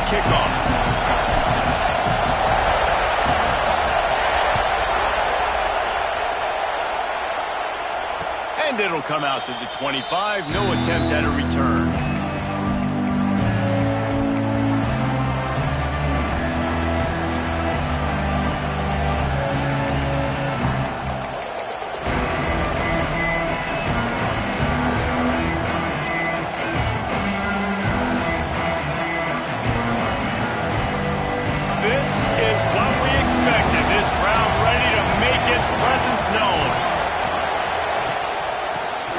kickoff. And it'll come out to the 25. No attempt at a return. This is what we expected. This crowd ready to make its presence known.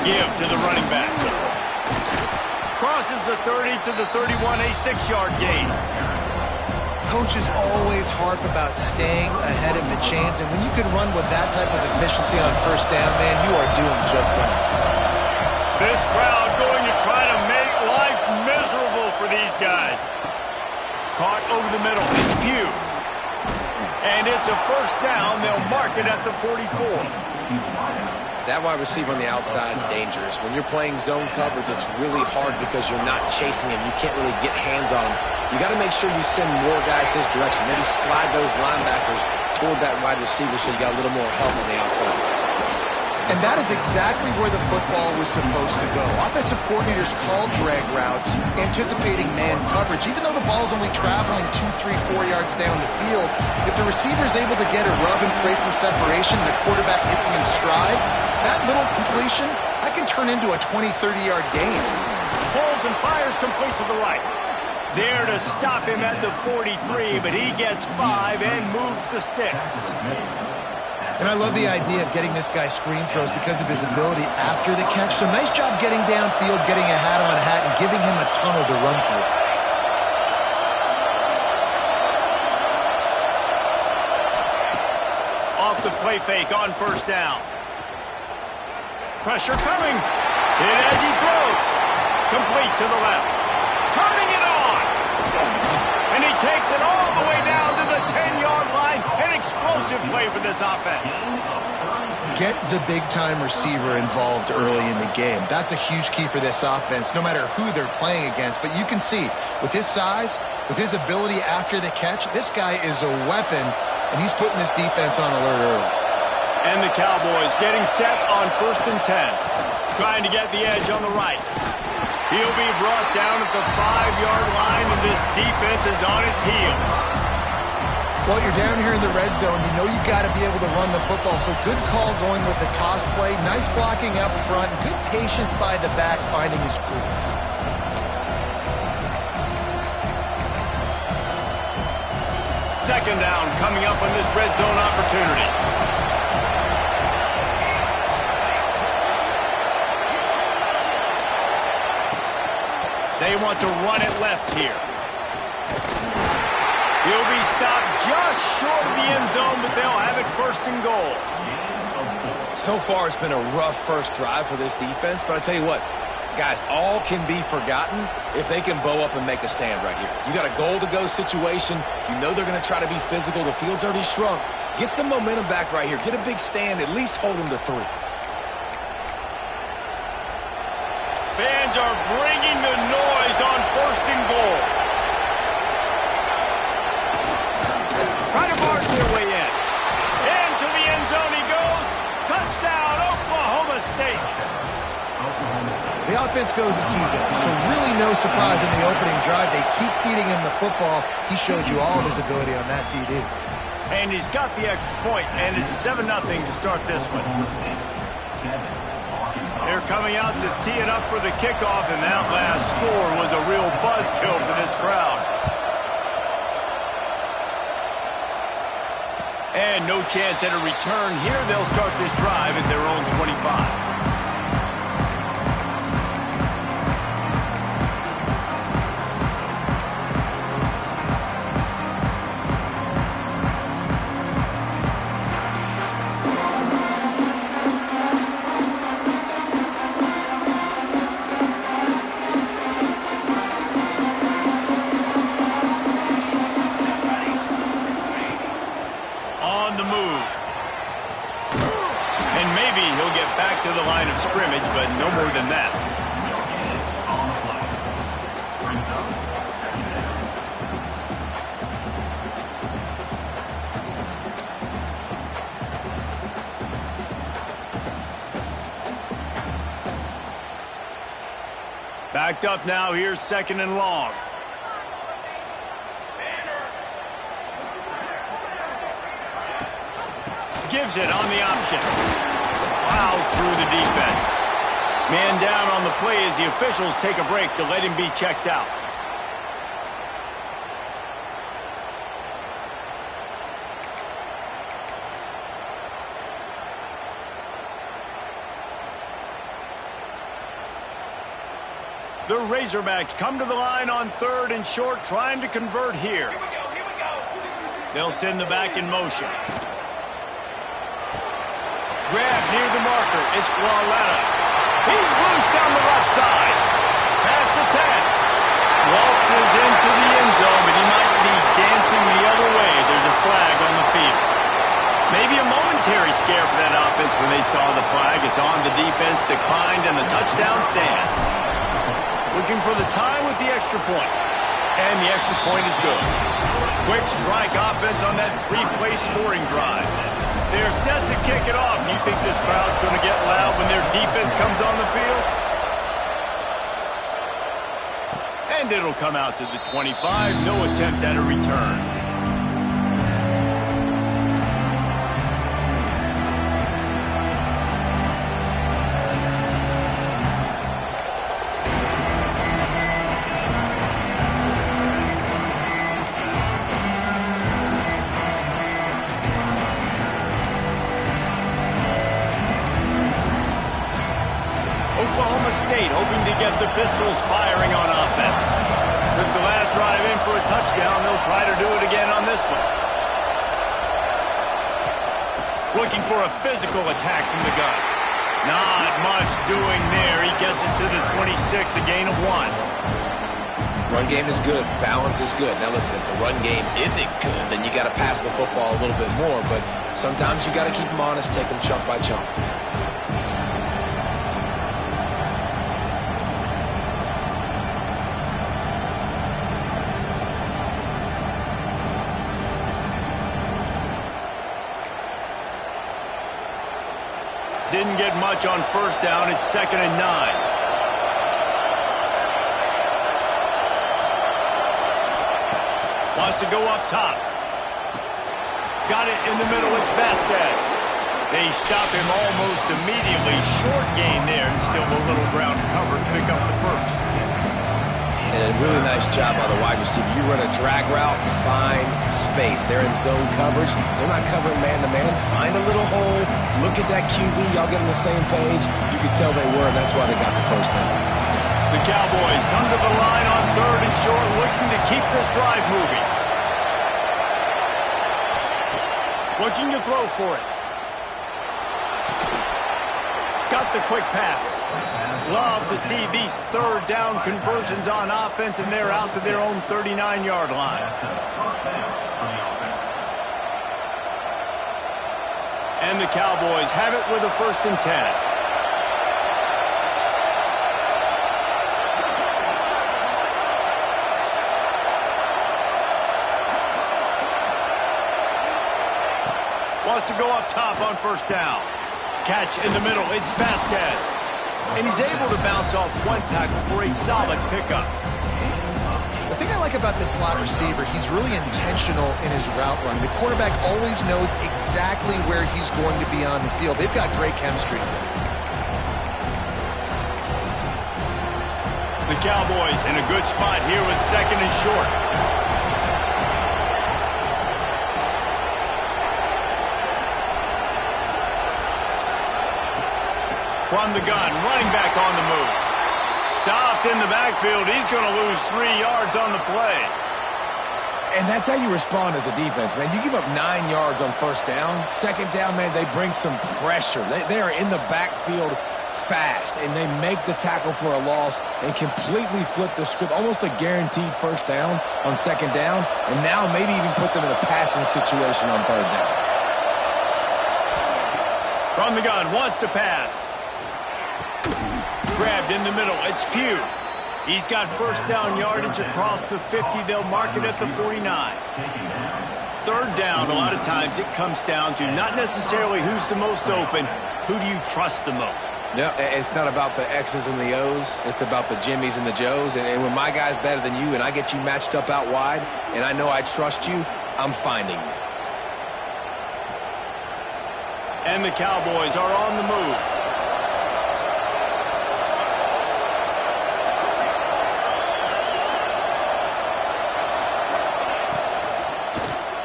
Give to the running back. Crosses the 30 to the 31, a 6-yard gain. Coaches always harp about staying ahead of the chains, and when you can run with that type of efficiency on first down, man, you are doing just that. This crowd going to try to make life miserable for these guys. Caught over the middle. It's Pugh. And it's a first down. They'll mark it at the 44. That wide receiver on the outside is dangerous. When you're playing zone coverage, it's really hard because you're not chasing him. You can't really get hands on him. You got to make sure you send more guys his direction. Maybe slide those linebackers toward that wide receiver so you got a little more help on the outside. And that is exactly where the football was supposed to go. Offensive coordinators called drag routes, anticipating man coverage. Even though the ball's only traveling 2, 3, 4 yards down the field, if the receiver is able to get a rub and create some separation and the quarterback hits him in stride, that little completion, that can turn into a 20, 30-yard gain. Holds and fires complete to the right. There to stop him at the 43, but he gets 5 and moves the sticks. And I love the idea of getting this guy screen throws because of his ability after the catch. So nice job getting downfield, getting a hat-on-hat, and giving him a tunnel to run through. Off the play fake on first down. Pressure coming. In as he throws. Complete to the left. Turning it on. And he takes it all the way down to the 10-yard line. An explosive play for this offense. Get the big-time receiver involved early in the game. That's a huge key for this offense, no matter who they're playing against. But you can see, with his size, with his ability after the catch, this guy is a weapon, and he's putting this defense on alert early. And the Cowboys getting set on 1st and 10. Trying to get the edge on the right. He'll be brought down at the 5-yard line, and this defense is on its heels. Well, you're down here in the red zone. You know you've got to be able to run the football, so good call going with the toss play. Nice blocking up front. Good patience by the back finding his crease. Second down coming up on this red zone opportunity. They want to run it left here. He'll be stopped just short of the end zone, but they'll have it 1st and goal. So far, it's been a rough first drive for this defense, but I tell you what, guys, all can be forgotten if they can bow up and make a stand right here. You got a goal-to-go situation. You know they're going to try to be physical. The field's already shrunk. Get some momentum back right here. Get a big stand. At least hold them to 3. Fans are bringing the noise on 1st and goal. Try to barge their way in. Into the end zone he goes. Touchdown, Oklahoma State. The offense goes as he goes, so really no surprise in the opening drive. They keep feeding him the football. He showed you all of his ability on that TD. And he's got the extra point, and it's 7-0 to start this one. They're coming out to tee it up for the kickoff, and that last score was a real buzzkill for this crowd. And no chance at a return here. They'll start this drive at their own 25. To the line of scrimmage, but no more than that. Backed up now. Here's 2nd and long. Gives it on the option. Plows through the defense. Man down on the play as the officials take a break to let him be checked out. The Razorbacks come to the line on 3rd and short, trying to convert here. They'll send the back in motion. Grab near the marker. It's Floretta. He's loose down the left side. Past the 10. Waltzes into the end zone, but he might be dancing the other way. There's a flag on the field. Maybe a momentary scare for that offense when they saw the flag. It's on the defense, declined, and the touchdown stands. Looking for the time with the extra point. And the extra point is good. Quick strike offense on that 3-play scoring drive. They're set to kick it off. You think this crowd's going to get loud when their defense comes on the field? And it'll come out to the 25. No attempt at a return. Oklahoma State hoping to get the Pistols firing on offense. Took the last drive in for a touchdown. They'll try to do it again on this one. Looking for a physical attack from the gun. Not much doing there. He gets it to the 26, a gain of 1. Run game is good. Balance is good. Now listen, if the run game isn't good, then you got to pass the football a little bit more. But sometimes you got to keep them honest, take them chunk by chunk. Didn't get much on 1st down. It's 2nd and 9. Wants to go up top. Got it in the middle. It's Vasquez. They stop him almost immediately. Short gain there, and still a little ground to cover to pick up the 1st. And a really nice job by the wide receiver. You run a drag route, find space. They're in zone coverage. They're not covering man-to-man. Find a little hole. Look at that QB. Y'all get on the same page. You can tell they were, and that's why they got the 1st down. The Cowboys come to the line on 3rd and short, looking to keep this drive moving. Looking to throw for it. Got the quick pass. Love to see these 3rd down conversions on offense, and they're out to their own 39-yard line. And the Cowboys have it with a 1st and 10. Wants to go up top on 1st down. Catch in the middle. It's Vasquez. And he's able to bounce off one tackle for a solid pickup. The thing I like about this slot receiver, he's really intentional in his route running. The quarterback always knows exactly where he's going to be on the field. They've got great chemistry. The Cowboys in a good spot here with 2nd and short. From the gun, running back on the move. Stopped in the backfield. He's going to lose 3 yards on the play. And that's how you respond as a defense, man. You give up 9 yards on 1st down. 2nd down, man, they bring some pressure. They are in the backfield fast, and they make the tackle for a loss and completely flip the script. Almost a guaranteed 1st down on 2nd down, and now maybe even put them in a passing situation on 3rd down. From the gun, wants to pass. Grabbed in the middle. It's Pugh. He's got 1st down yardage across the 50. They'll mark it at the 49. 3rd down, a lot of times it comes down to not necessarily who's the most open. who do you trust the most? Yeah, it's not about the X's and the O's. It's about the Jimmys and the Joes. And when my guy's better than you and I get you matched up out wide and I know I trust you, I'm finding you. And the Cowboys are on the move.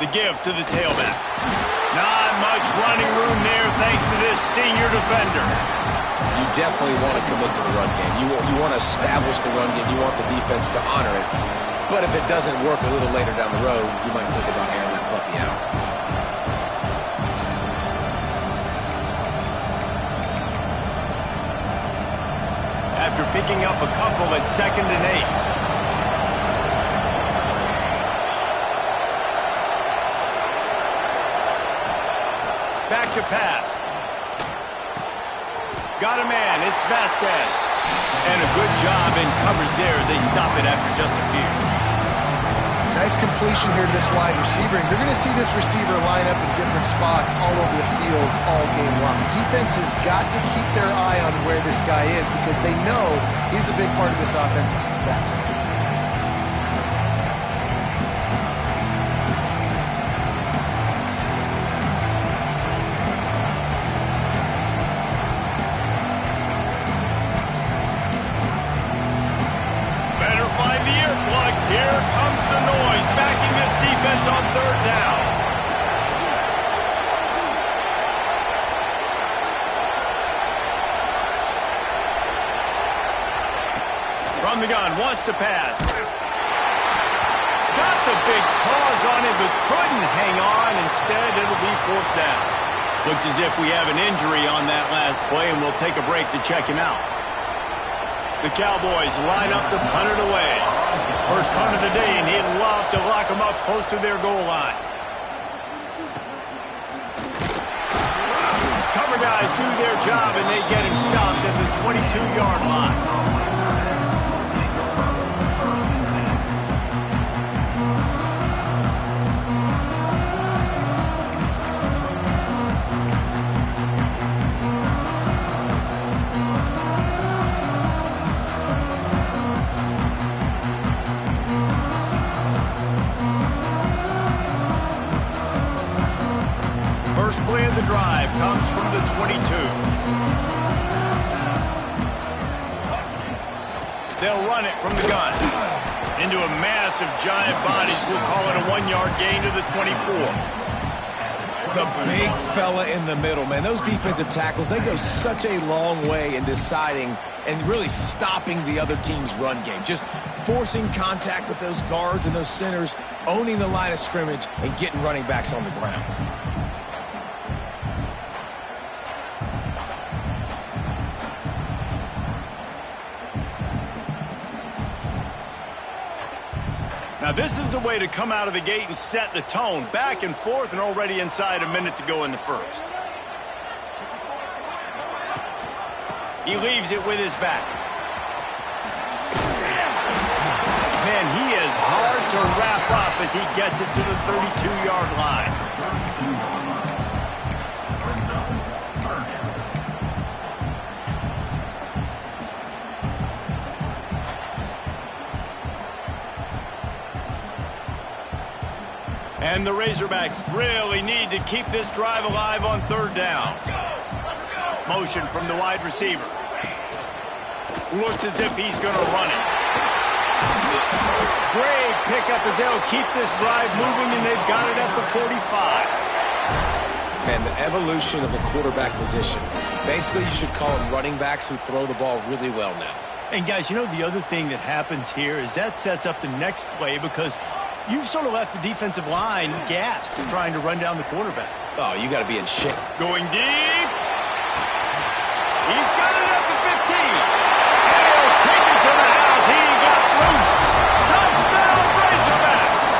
The give to the tailback. Not much running room there thanks to this senior defender. You definitely want to commit to the run game. You want to establish the run game. You want the defense to honor it. But if it doesn't work a little later down the road, you might think about airing that puppy out. After picking up a couple at 2nd and 8. Back to pass. Got a man. It's Vasquez. And a good job in coverage there as they stop it after just a few. Nice completion here to this wide receiver. And you're going to see this receiver line up in different spots all over the field all game long. Defense has got to keep their eye on where this guy is because they know he's a big part of this offense's success. Here comes the noise, backing this defense on 3rd down. From the gun, wants to pass. Got the big paws on it, but couldn't hang on. Instead, it'll be 4th down. Looks as if we have an injury on that last play, and we'll take a break to check him out. The Cowboys line up to punt it away. First punt of the day, and he'd love to lock them up close to their goal line. Cover guys do their job, and they get him stopped at the 22-yard line. Play of the drive comes from the 22. They'll run it from the gun. Into a mass of giant bodies. We'll call it a 1-yard gain to the 24. The big fella in the middle, man. Those defensive tackles, they go such a long way in deciding and really stopping the other team's run game. Just forcing contact with those guards and those centers, owning the line of scrimmage, and getting running backs on the ground. Now, this is the way to come out of the gate and set the tone. Back and forth and already inside a minute to go in the first. He leaves it with his back. Man, he is hard to wrap up as he gets it to the 32-yard line. And the Razorbacks really need to keep this drive alive on 3rd down. Motion from the wide receiver. Looks as if he's going to run it. Great pickup as they'll keep this drive moving, and they've got it at the 45. And the evolution of the quarterback position. Basically, you should call them running backs who throw the ball really well now. And, guys, you know the other thing that happens here is that sets up the next play because you've sort of left the defensive line gassed trying to run down the quarterback. Oh, you got to be in shape. Going deep. He's got it at the 15. And he'll take it to the house. He got loose. Touchdown, Razorbacks.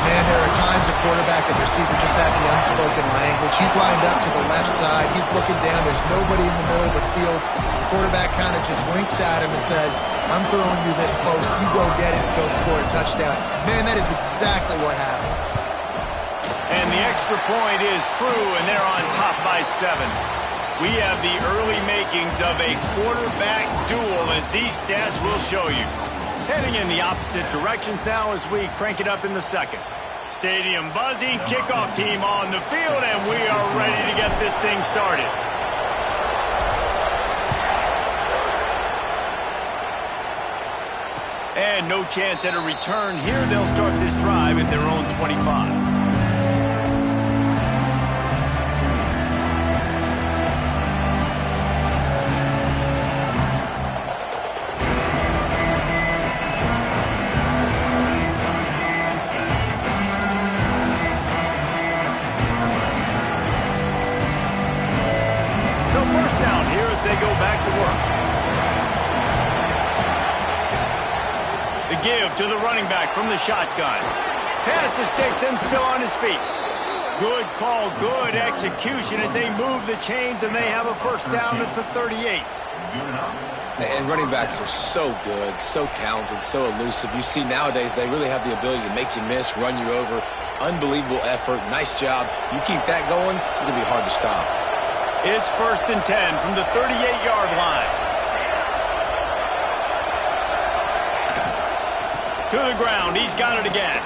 Man, there are times a quarterback and receiver just have the unspoken language. He's lined up to the left side. He's looking down. There's nobody in the middle of the field. Quarterback kind of just winks at him and says, I'm throwing you this post. You go get it and go score a touchdown. Man, that is exactly what happened. And the extra point is true, and they're on top by 7. We have the early makings of a quarterback duel, as these stats will show you. Heading in the opposite directions now as we crank it up in the second. Stadium buzzing, kickoff team on the field, and we are ready to get this thing started. And no chance at a return here. They'll start this drive at their own 25. So first down here as they go back to work. The give to the running back from the shotgun. Pass to Sticks and still on his feet. Good call, good execution as they move the chains, and they have a first down at the 38. And running backs are so good, so talented, so elusive. You see nowadays they really have the ability to make you miss, run you over. Unbelievable effort. Nice job. You keep that going, it's going to be hard to stop. It's 1st and 10 from the 38-yard line. To the ground. He's got it again.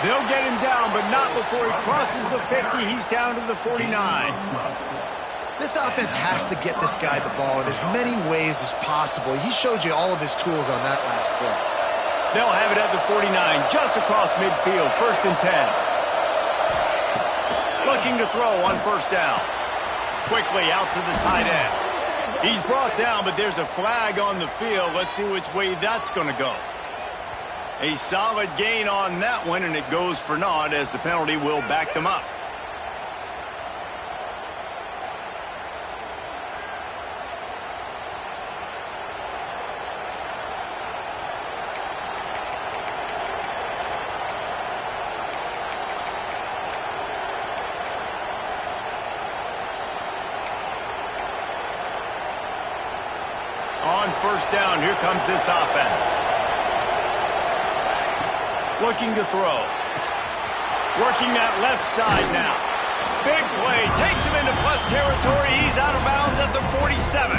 They'll get him down, but not before he crosses the 50. He's down to the 49. This offense has to get this guy the ball in as many ways as possible. He showed you all of his tools on that last play. They'll have it at the 49, just across midfield. 1st and 10. Looking to throw on first down. Quickly out to the tight end. He's brought down, but there's a flag on the field. Let's see which way that's going to go. A solid gain on that one, and it goes for naught as the penalty will back them up. On first down, here comes this offense. Looking to throw. Working that left side now. Big play. Takes him into plus territory. He's out of bounds at the 47.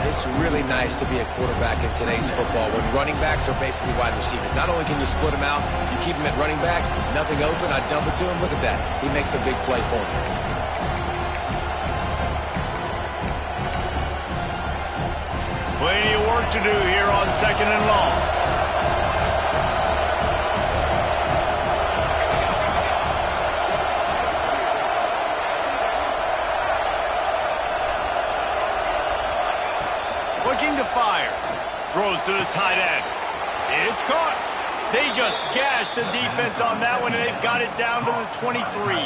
It's really nice to be a quarterback in today's football when running backs are basically wide receivers. Not only can you split them out, you keep them at running back, nothing open, I dump it to him. Look at that. He makes a big play for me. Plenty of work to do here on 2nd and long. Looking to fire. Throws to the tight end. It's caught. They just gashed the defense on that one, and they've got it down to the 23.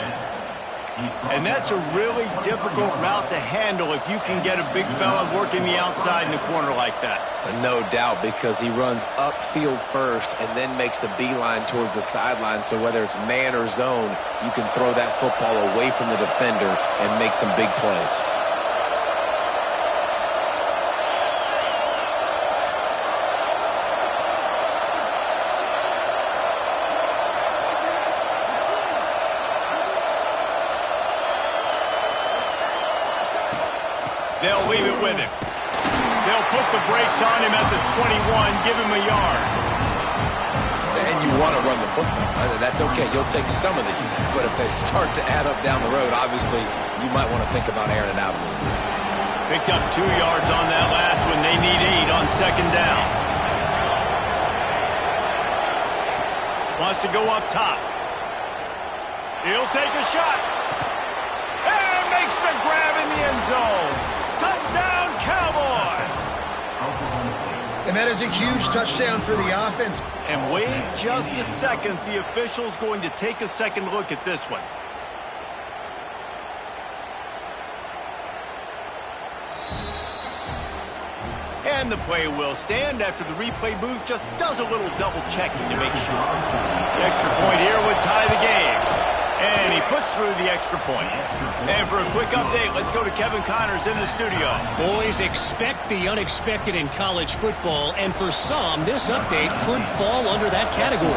And that's a really difficult route to handle if you can get a big fella working the outside in the corner like that. No doubt, because he runs upfield first and then makes a beeline towards the sideline. So whether it's man or zone, you can throw that football away from the defender and make some big plays. They'll leave it with him. They'll put the brakes on him at the 21, give him a yard. And you want to run the football. That's okay. You'll take some of these. But if they start to add up down the road, obviously, you might want to think about airing it out a little bit. Picked up 2 yards on that last one. They need 8 on 2nd down. Wants to go up top. He'll take a shot. And makes the grab in the end zone. Touchdown, Cowboys! And that is a huge touchdown for the offense. And wait just a second. The official's going to take a second look at this one. And the play will stand after the replay booth just does a little double checking to make sure. The extra point here would tie the game. And he puts through the extra point. And for a quick update, let's go to Kevin Connors in the studio. Boys, expect the unexpected in college football, and for some, this update could fall under that category.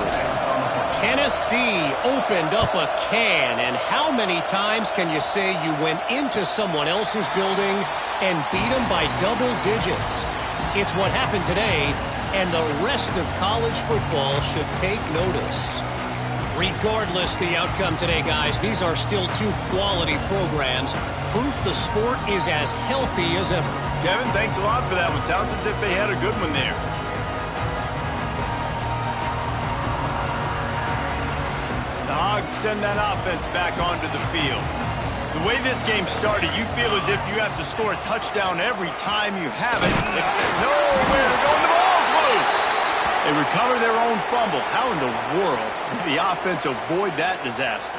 Tennessee opened up a can, and how many times can you say you went into someone else's building and beat them by double digits? It's what happened today, and the rest of college football should take notice. Regardless the outcome today, guys, these are still two quality programs. Proof the sport is as healthy as ever. Kevin, thanks a lot for that one. Sounds as if they had a good one there. The Hogs send that offense back onto the field. The way this game started, you feel as if you have to score a touchdown every time you have it. Nowhere to go, and the ball's loose. They recover their own fumble. How in the world did the offense avoid that disaster?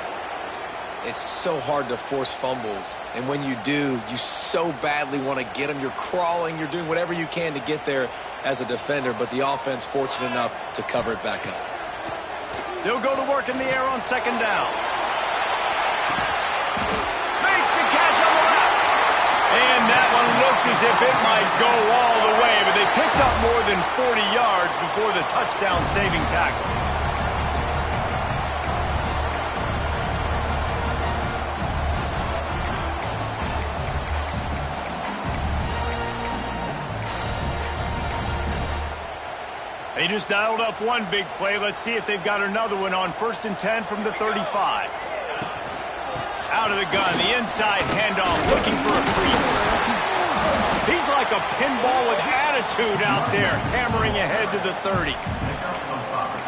It's so hard to force fumbles, and when you do, you so badly want to get them. You're crawling, you're doing whatever you can to get there as a defender, but the offense fortunate enough to cover it back up. They'll go to work in the air on second down. Makes the catch on the left. And that one looked as if it might go all the way, but they picked up more than 40 yards before the touchdown-saving tackle. They just dialed up one big play. Let's see if they've got another one on 1st and 10 from the 35. Out of the gun, the inside handoff, looking for a crease. He's like a pinball with attitude out there, hammering ahead to the 30.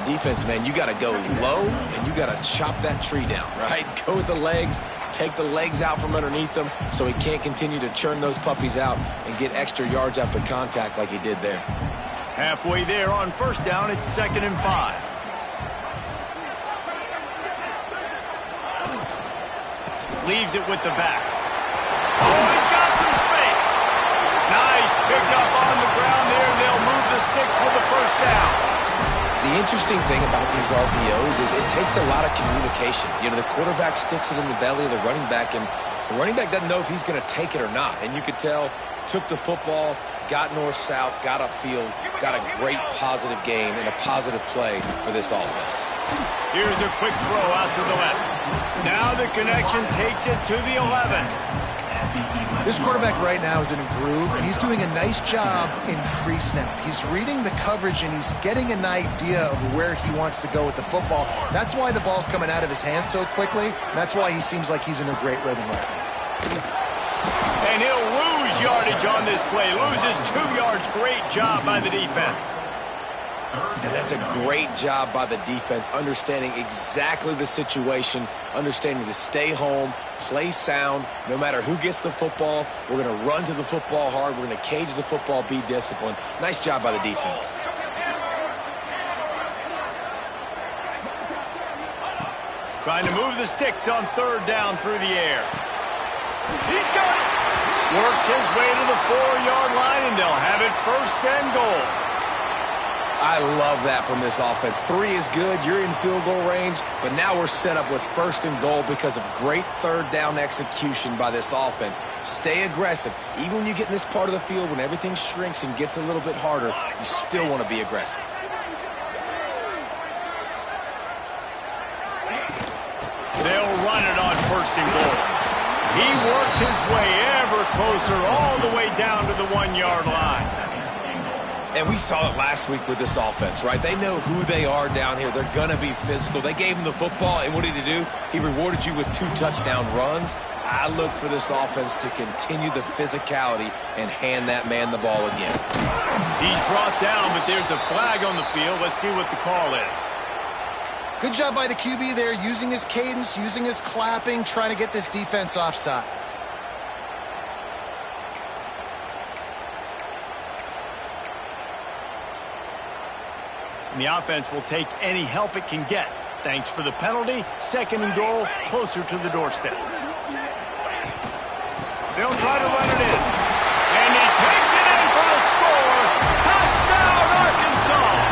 Defense, man, you got to go low, and you got to chop that tree down, right? Go with the legs, take the legs out from underneath them so he can't continue to churn those puppies out and get extra yards after contact like he did there. Halfway there on 1st down, it's 2nd and 5. Leaves it with the back. Oh, he's got some space. Nice pick up on the ground there, and they'll move the sticks with the 1st down. The interesting thing about these RPOs is it takes a lot of communication. You know, the quarterback sticks it in the belly of the running back, and the running back doesn't know if he's going to take it or not. And you could tell, took the football, got north-south, got upfield, got a great positive gain and a positive play for this offense. Here's a quick throw out to the left. Now the connection takes it to the 11. This quarterback right now is in a groove, and he's doing a nice job in pre-snap. He's reading the coverage, and he's getting an idea of where he wants to go with the football. That's why the ball's coming out of his hands so quickly, and that's why he seems like he's in a great rhythm right now. And he'll lose yardage on this play. Loses 2 yards. Great job by the defense. And that's a great job by the defense, understanding exactly the situation, understanding to stay home, play sound. No matter who gets the football, we're going to run to the football hard. We're going to cage the football, be disciplined. Nice job by the defense. Trying to move the sticks on 3rd down through the air. He's got it. Works his way to the 4-yard line, and they'll have it 1st and goal. I love that from this offense. 3 is good. You're in field goal range, but now we're set up with 1st and goal because of great 3rd down execution by this offense. Stay aggressive. Even when you get in this part of the field, when everything shrinks and gets a little bit harder, you still want to be aggressive. They'll run it on 1st and goal. He works his way ever closer all the way down to the 1-yard line. And we saw it last week with this offense, right? They know who they are down here. They're going to be physical. They gave him the football, and what did he do? He rewarded you with 2 touchdown runs. I look for this offense to continue the physicality and hand that man the ball again. He's brought down, but there's a flag on the field. Let's see what the call is. Good job by the QB there, using his cadence, using his clapping, trying to get this defense offside. And the offense will take any help it can get. Thanks for the penalty. 2nd and goal, closer to the doorstep. They'll try to run it in. And he takes it in for the score. Touchdown, Arkansas!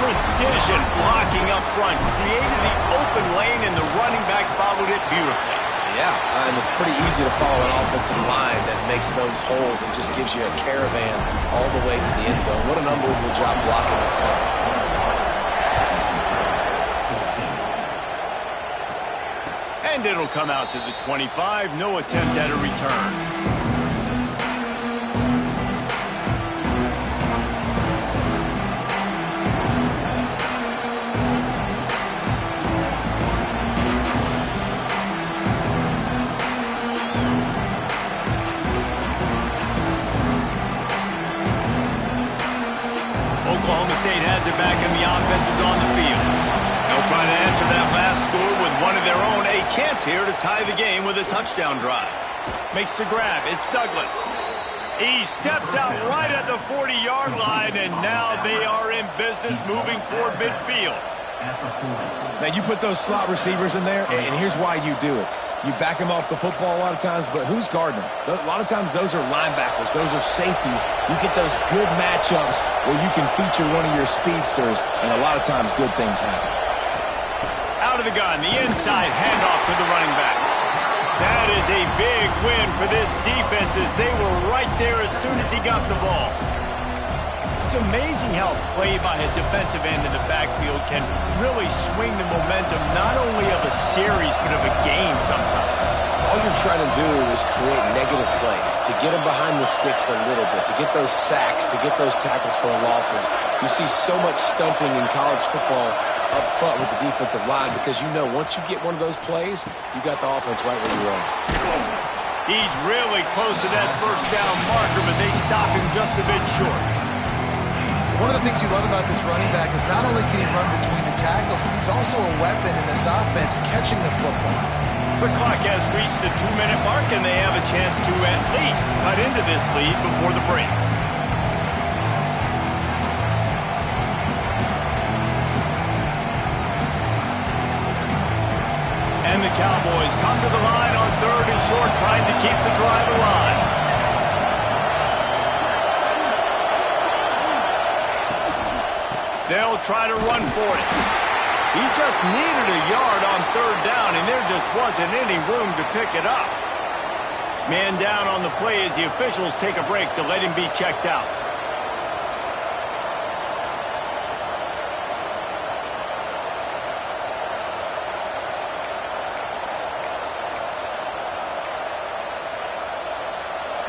Precision blocking up front. Created the open lane, and the running back followed it beautifully. Yeah, and it's pretty easy to follow an offensive line that makes those holes and just gives you a caravan all the way to the end zone. What an unbelievable job blocking up front. And it'll come out to the 25. No attempt at a return. Oklahoma State has it back and the offense is on the field. They'll try to answer that last score with one of their own. A chance here to tie the game with a touchdown drive. Makes the grab. It's Douglas. He steps out right at the 40-yard line, and now they are in business moving toward midfield. Now, you put those slot receivers in there, and here's why you do it. You back them off the football a lot of times, but who's guarding them? A lot of times those are linebackers. Those are safeties. You get those good matchups where you can feature one of your speedsters, and a lot of times good things happen. Out of the gun, the inside handoff to the running back. That is a big win for this defense as they were right there as soon as he got the ball. It's amazing how play by a defensive end in the backfield can really swing the momentum not only of a series but of a game sometimes. All you're trying to do is create negative plays, to get them behind the sticks a little bit, to get those sacks, to get those tackles for losses. You see so much stunting in college football up front with the defensive line because you know once you get one of those plays, you got the offense right where you are. He's really close to that first down marker, but they stop him just a bit short. One of the things you love about this running back is not only can he run between the tackles, but he's also a weapon in this offense catching the football. The clock has reached the 2-minute mark, and they have a chance to at least cut into this lead before the break. And the Cowboys come to the line on 3rd and short, trying to keep the drive alive. They'll try to run for it. He just needed a yard on 3rd down, and there just wasn't any room to pick it up. Man down on the play as the officials take a break to let him be checked out.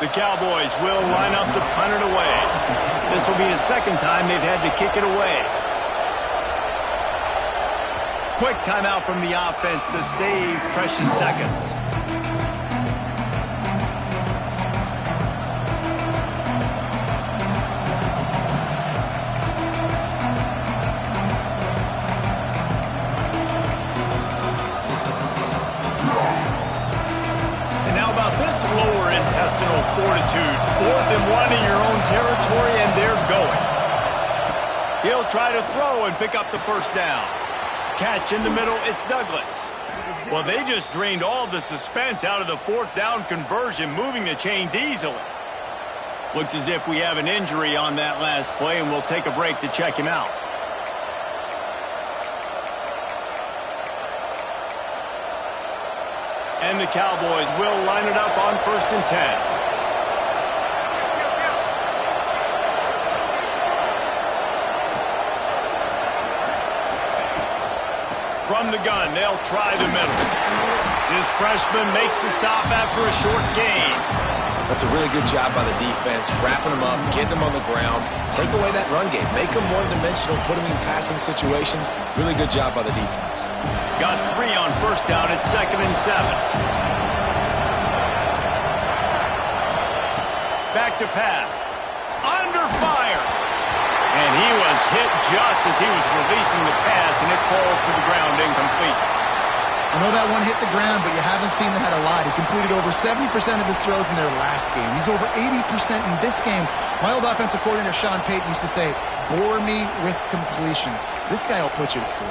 The Cowboys will line up to punt it away. This will be the second time they've had to kick it away. Quick timeout from the offense to save precious seconds. And now about this lower intestinal fortitude. 4th and 1 in your own territory, and they're going. He'll try to throw and pick up the first down. Catch in the middle, it's Douglas. Well, they just drained all the suspense out of the 4th down conversion, moving the chains easily. Looks as if we have an injury on that last play, and we'll take a break to check him out. And the Cowboys will line it up on 1st and 10. From the gun, they'll try the middle. This freshman makes the stop after a short gain. That's a really good job by the defense, wrapping them up, getting them on the ground, take away that run game, make them one-dimensional, put them in passing situations. Really good job by the defense. Got 3 on 1st down at 2nd and 7. Back to pass. Under fire. And he was hit just as he was releasing the pass, and it falls to the ground incomplete. I know that one hit the ground, but you haven't seen that a lot. He completed over 70% of his throws in their last game. He's over 80% in this game. My old offensive coordinator, Sean Payton, used to say, bore me with completions. This guy will put you to sleep.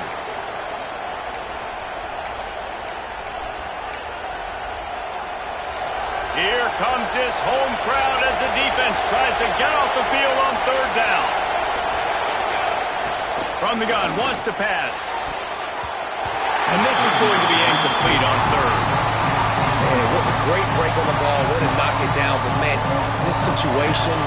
Here comes this home crowd as the defense tries to get off the field on 3rd down. From the gun, wants to pass. And this is going to be incomplete on 3rd. Man, what a great break on the ball. Way to knock it down. But, man, this situation,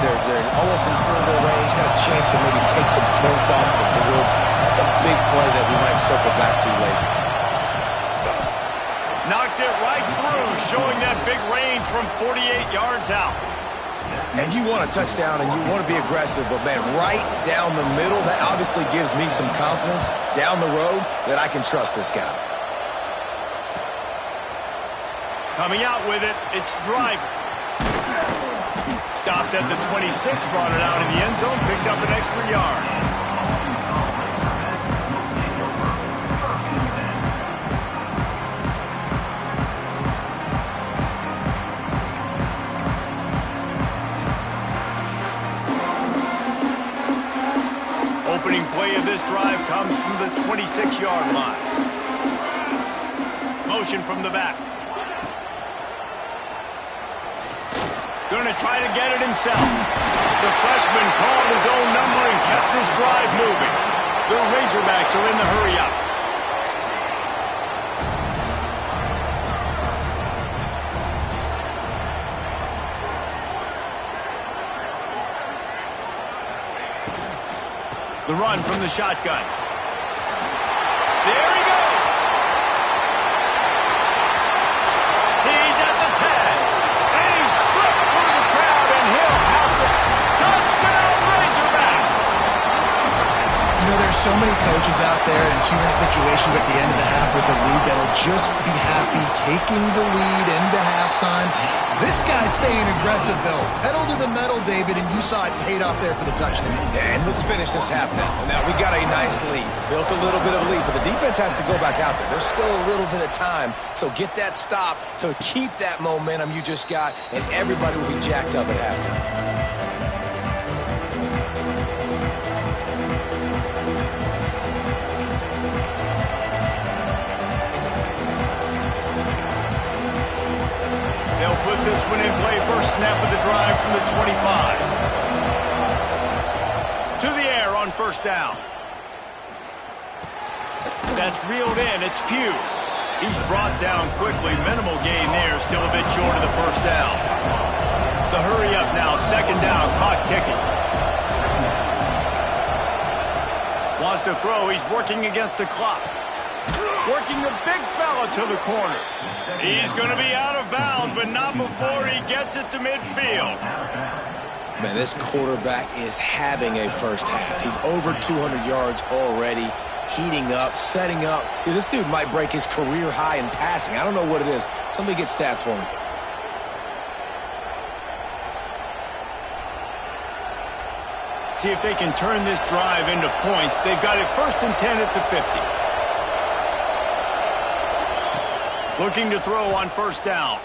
they're almost in field goal range. Got a chance to maybe take some points off the board. It's a big play that we might circle back to later. showing that big range from 48 yards out. And you want a touchdown and you want to be aggressive, but, man, right down the middle, that obviously gives me some confidence down the road that I can trust this guy. Coming out with it, it's Driver. Stopped at the 26, brought it out in the end zone, picked up an extra yard. Opening play of this drive comes from the 26-yard line. Motion from the back. Going to try to get it himself. The freshman called his own number and kept this drive moving. The Razorbacks are in the hurry-up. The run from the shotgun. There he goes. He's at the 10. And he slipped through the crowd, and he'll house it. Touchdown, Razorbacks. You know, there's so many coaches out there in two-minute situations at the end of the half with the lead that'll just be happy taking the lead into halftime. This guy's staying aggressive, though. Pedal to the metal, David, and you saw it paid off there for the touchdown. And let's finish this half now. Now, we got a nice lead. Built a little bit of a lead, but the defense has to go back out there. There's still a little bit of time. So get that stop to keep that momentum you just got, and everybody will be jacked up at halftime. They'll put this one in play. First snap of the drive from the 25. To the air on first down. That's reeled in. It's Pugh. He's brought down quickly. Minimal gain there. Still a bit short of the first down. The hurry up now. Second down. Clock ticking. Wants to throw. He's working against the clock. Working the big fella to the corner. He's going to be out of bounds, but not before he gets it to midfield. Man, this quarterback is having a first half. He's over 200 yards already, heating up, setting up. Dude, this dude might break his career high in passing. I don't know what it is. Somebody get stats for me. See if they can turn this drive into points. They've got it 1st and 10 at the 50. Looking to throw on first down.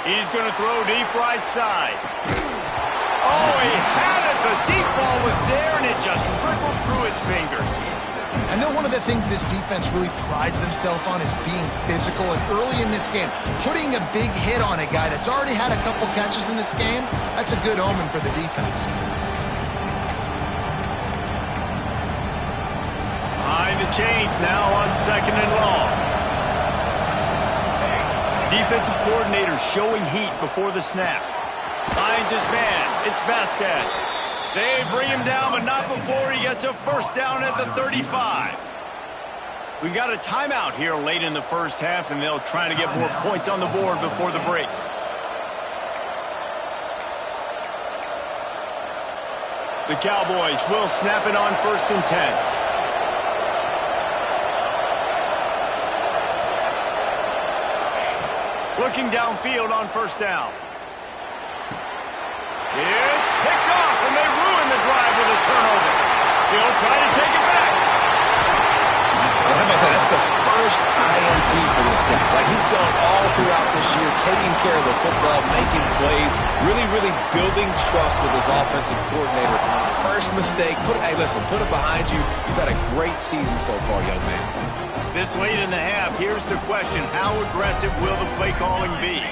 He's going to throw deep right side. Oh, he had it. The deep ball was there, and it just trickled through his fingers. I know one of the things this defense really prides themselves on is being physical, and early in this game, putting a big hit on a guy that's already had a couple catches in this game, that's a good omen for the defense. Behind the chains now on second and long. Defensive coordinator showing heat before the snap. Finds his man. It's Vasquez. They bring him down, but not before he gets a first down at the 35. We got a timeout here late in the first half, and they'll try to get more points on the board before the break. The Cowboys will snap it on 1st and 10. Looking downfield on first down. It's picked off, and they ruin the drive with a turnover. He'll try to take it back. Well, how about that? That's the first INT for this guy. Like, he's gone all throughout this year, taking care of the football, making plays, really building trust with his offensive coordinator. First mistake, hey, listen, put it behind you. You've had a great season so far, young man. This late in the half, here's the question. How aggressive will the play calling be?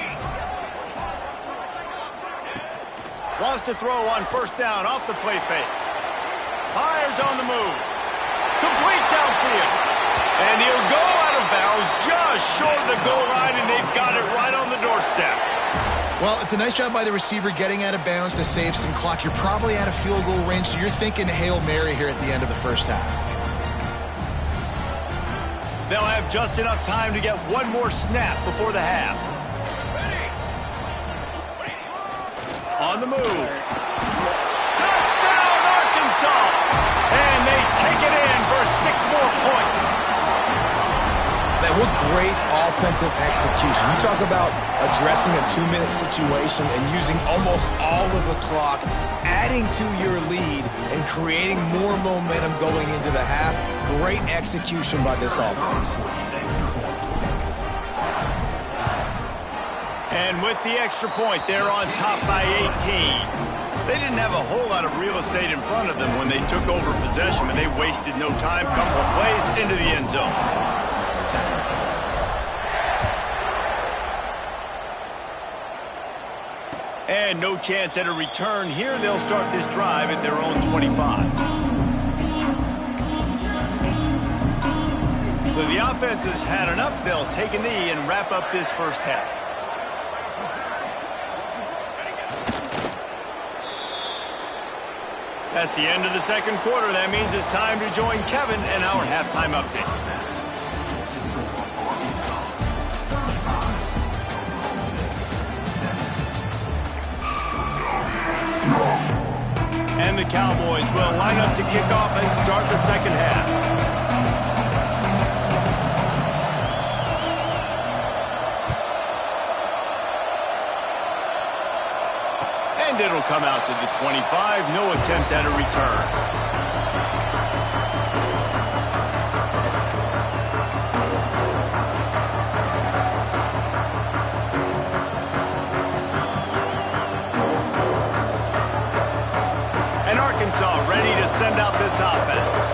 Wants to throw on first down off the play fake. Fires on the move. Complete downfield. And he'll go out of bounds just short of the goal line, and they've got it right on the doorstep. Well, it's a nice job by the receiver getting out of bounds to save some clock. You're probably out of field goal range, so you're thinking Hail Mary here at the end of the first half. They'll have just enough time to get one more snap before the half. On the move. Touchdown, Arkansas! And they take it in for 6 more points. Man, what great offensive execution. You talk about addressing a 2-minute situation and using almost all of the clock, adding to your lead and creating more momentum going into the half. Great execution by this offense. And with the extra point, they're on top by 18. They didn't have a whole lot of real estate in front of them when they took over possession, but they wasted no time. Couple of plays into the end zone. And no chance at a return here. They'll start this drive at their own 25. So the offense has had enough. They'll take a knee and wrap up this first half. That's the end of the second quarter. That means it's time to join Kevin and our halftime update. And the Cowboys will line up to kick off and start the second half. And it'll come out to the 25. No attempt at a return. And Arkansas ready to send out this offense.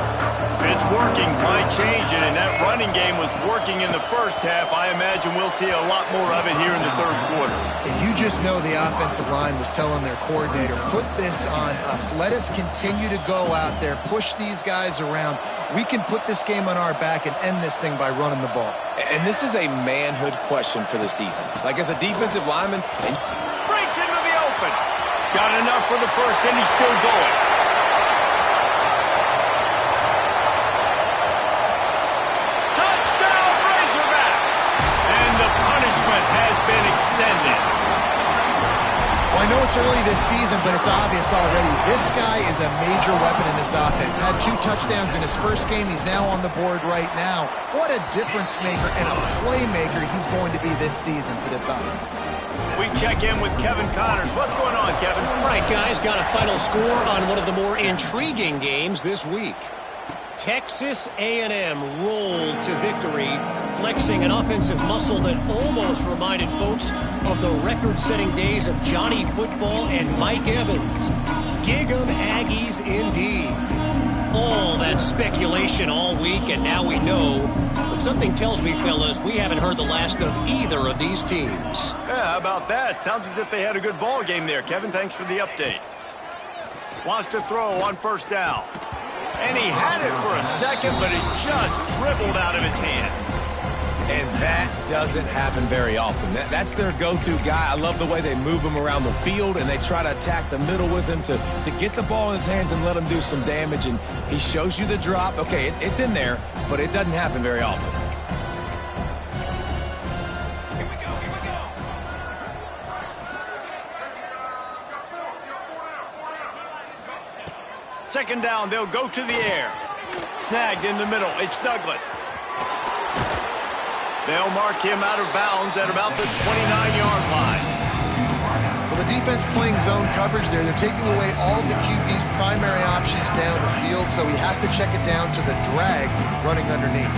If it's working, why change it? And that running game was working in the first half. I imagine we'll see a lot more of it here in the third quarter. And you just know the offensive line was telling their coordinator, put this on us. Let us continue to go out there, push these guys around. We can put this game on our back and end this thing by running the ball. And this is a manhood question for this defense. Like, as a defensive lineman, and Breaks into the open. Got enough for the first, and he's still going. Touchdown, Razorbacks! And the punishment has been extended. Well, I know it's early this season, but it's obvious already. This guy is a major weapon in this offense. Had 2 touchdowns in his first game. He's now on the board right now. What a difference maker and a playmaker he's going to be this season for this offense. We check in with Kevin Connors. What's going on, Kevin? All right, guys, got a final score on one of the more intriguing games this week. Texas A&M rolled to victory, flexing an offensive muscle that almost reminded folks of the record-setting days of Johnny Football and Mike Evans. Gig 'em Aggies indeed. All that speculation all week, and now we know. But something tells me, fellas, we haven't heard the last of either of these teams. Yeah, how about that? Sounds as if they had a good ball game there. Kevin, thanks for the update. Wants to throw on first down. And he had it for a second, but it just dribbled out of his hands. And that doesn't happen very often. That's their go-to guy. I love the way they move him around the field, and they try to attack the middle with him to get the ball in his hands and let him do some damage. And he shows you the drop. Okay, it's in there, but it doesn't happen very often. Here we go. Second down, they'll go to the air. Snagged in the middle. It's Douglas. They'll mark him out of bounds at about the 29-yard line. Well, the defense playing zone coverage there. They're taking away all the QB's primary options down the field, so he has to check it down to the drag running underneath.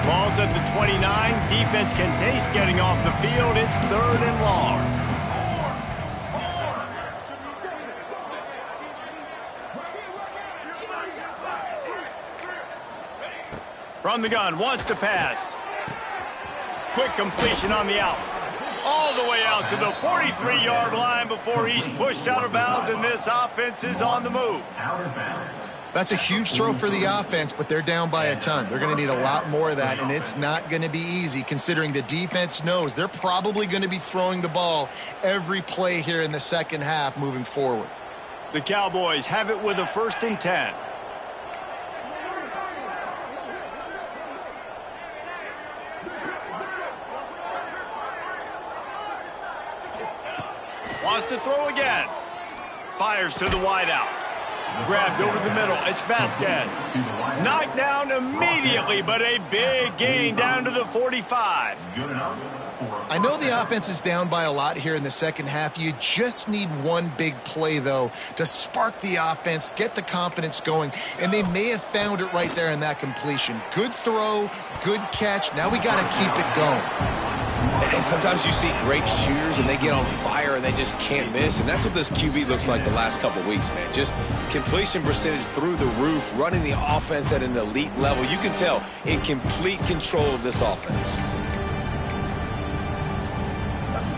Ball's at the 29. Defense can taste getting off the field. It's 3rd and long. From the gun, wants to pass. Quick completion on the out. All the way out to the 43-yard line before he's pushed out of bounds, and this offense is on the move. Out of bounds. That's a huge throw for the offense, but they're down by a ton. They're going to need a lot more of that, and it's not going to be easy considering the defense knows they're probably going to be throwing the ball every play here in the second half moving forward. The Cowboys have it with a 1st and 10. Wants to throw again. Fires to the wideout. Grabbed over the middle. It's Vasquez. Knocked down immediately, but a big gain down to the 45. I know the offense is down by a lot here in the second half. You just need one big play, though, to spark the offense, get the confidence going, and they may have found it right there in that completion. Good throw, good catch. Now we got to keep it going. And sometimes you see great shooters and they get on fire and they just can't miss. And that's what this QB looks like the last couple of weeks, man. Just completion percentage through the roof, running the offense at an elite level. You can tell in complete control of this offense.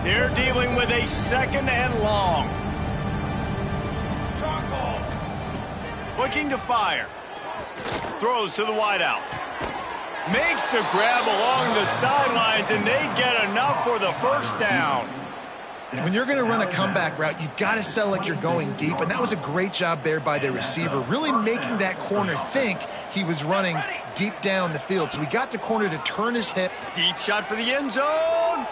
They're dealing with a 2nd and long. Looking to fire. Throws to the wideout. Makes the grab along the sidelines, and they get enough for the 1st down. When you're going to run a comeback route, you've got to sell like you're going deep, and that was a great job there by the receiver, really making that corner think he was running deep down the field. So we got the corner to turn his hip. Deep shot for the end zone.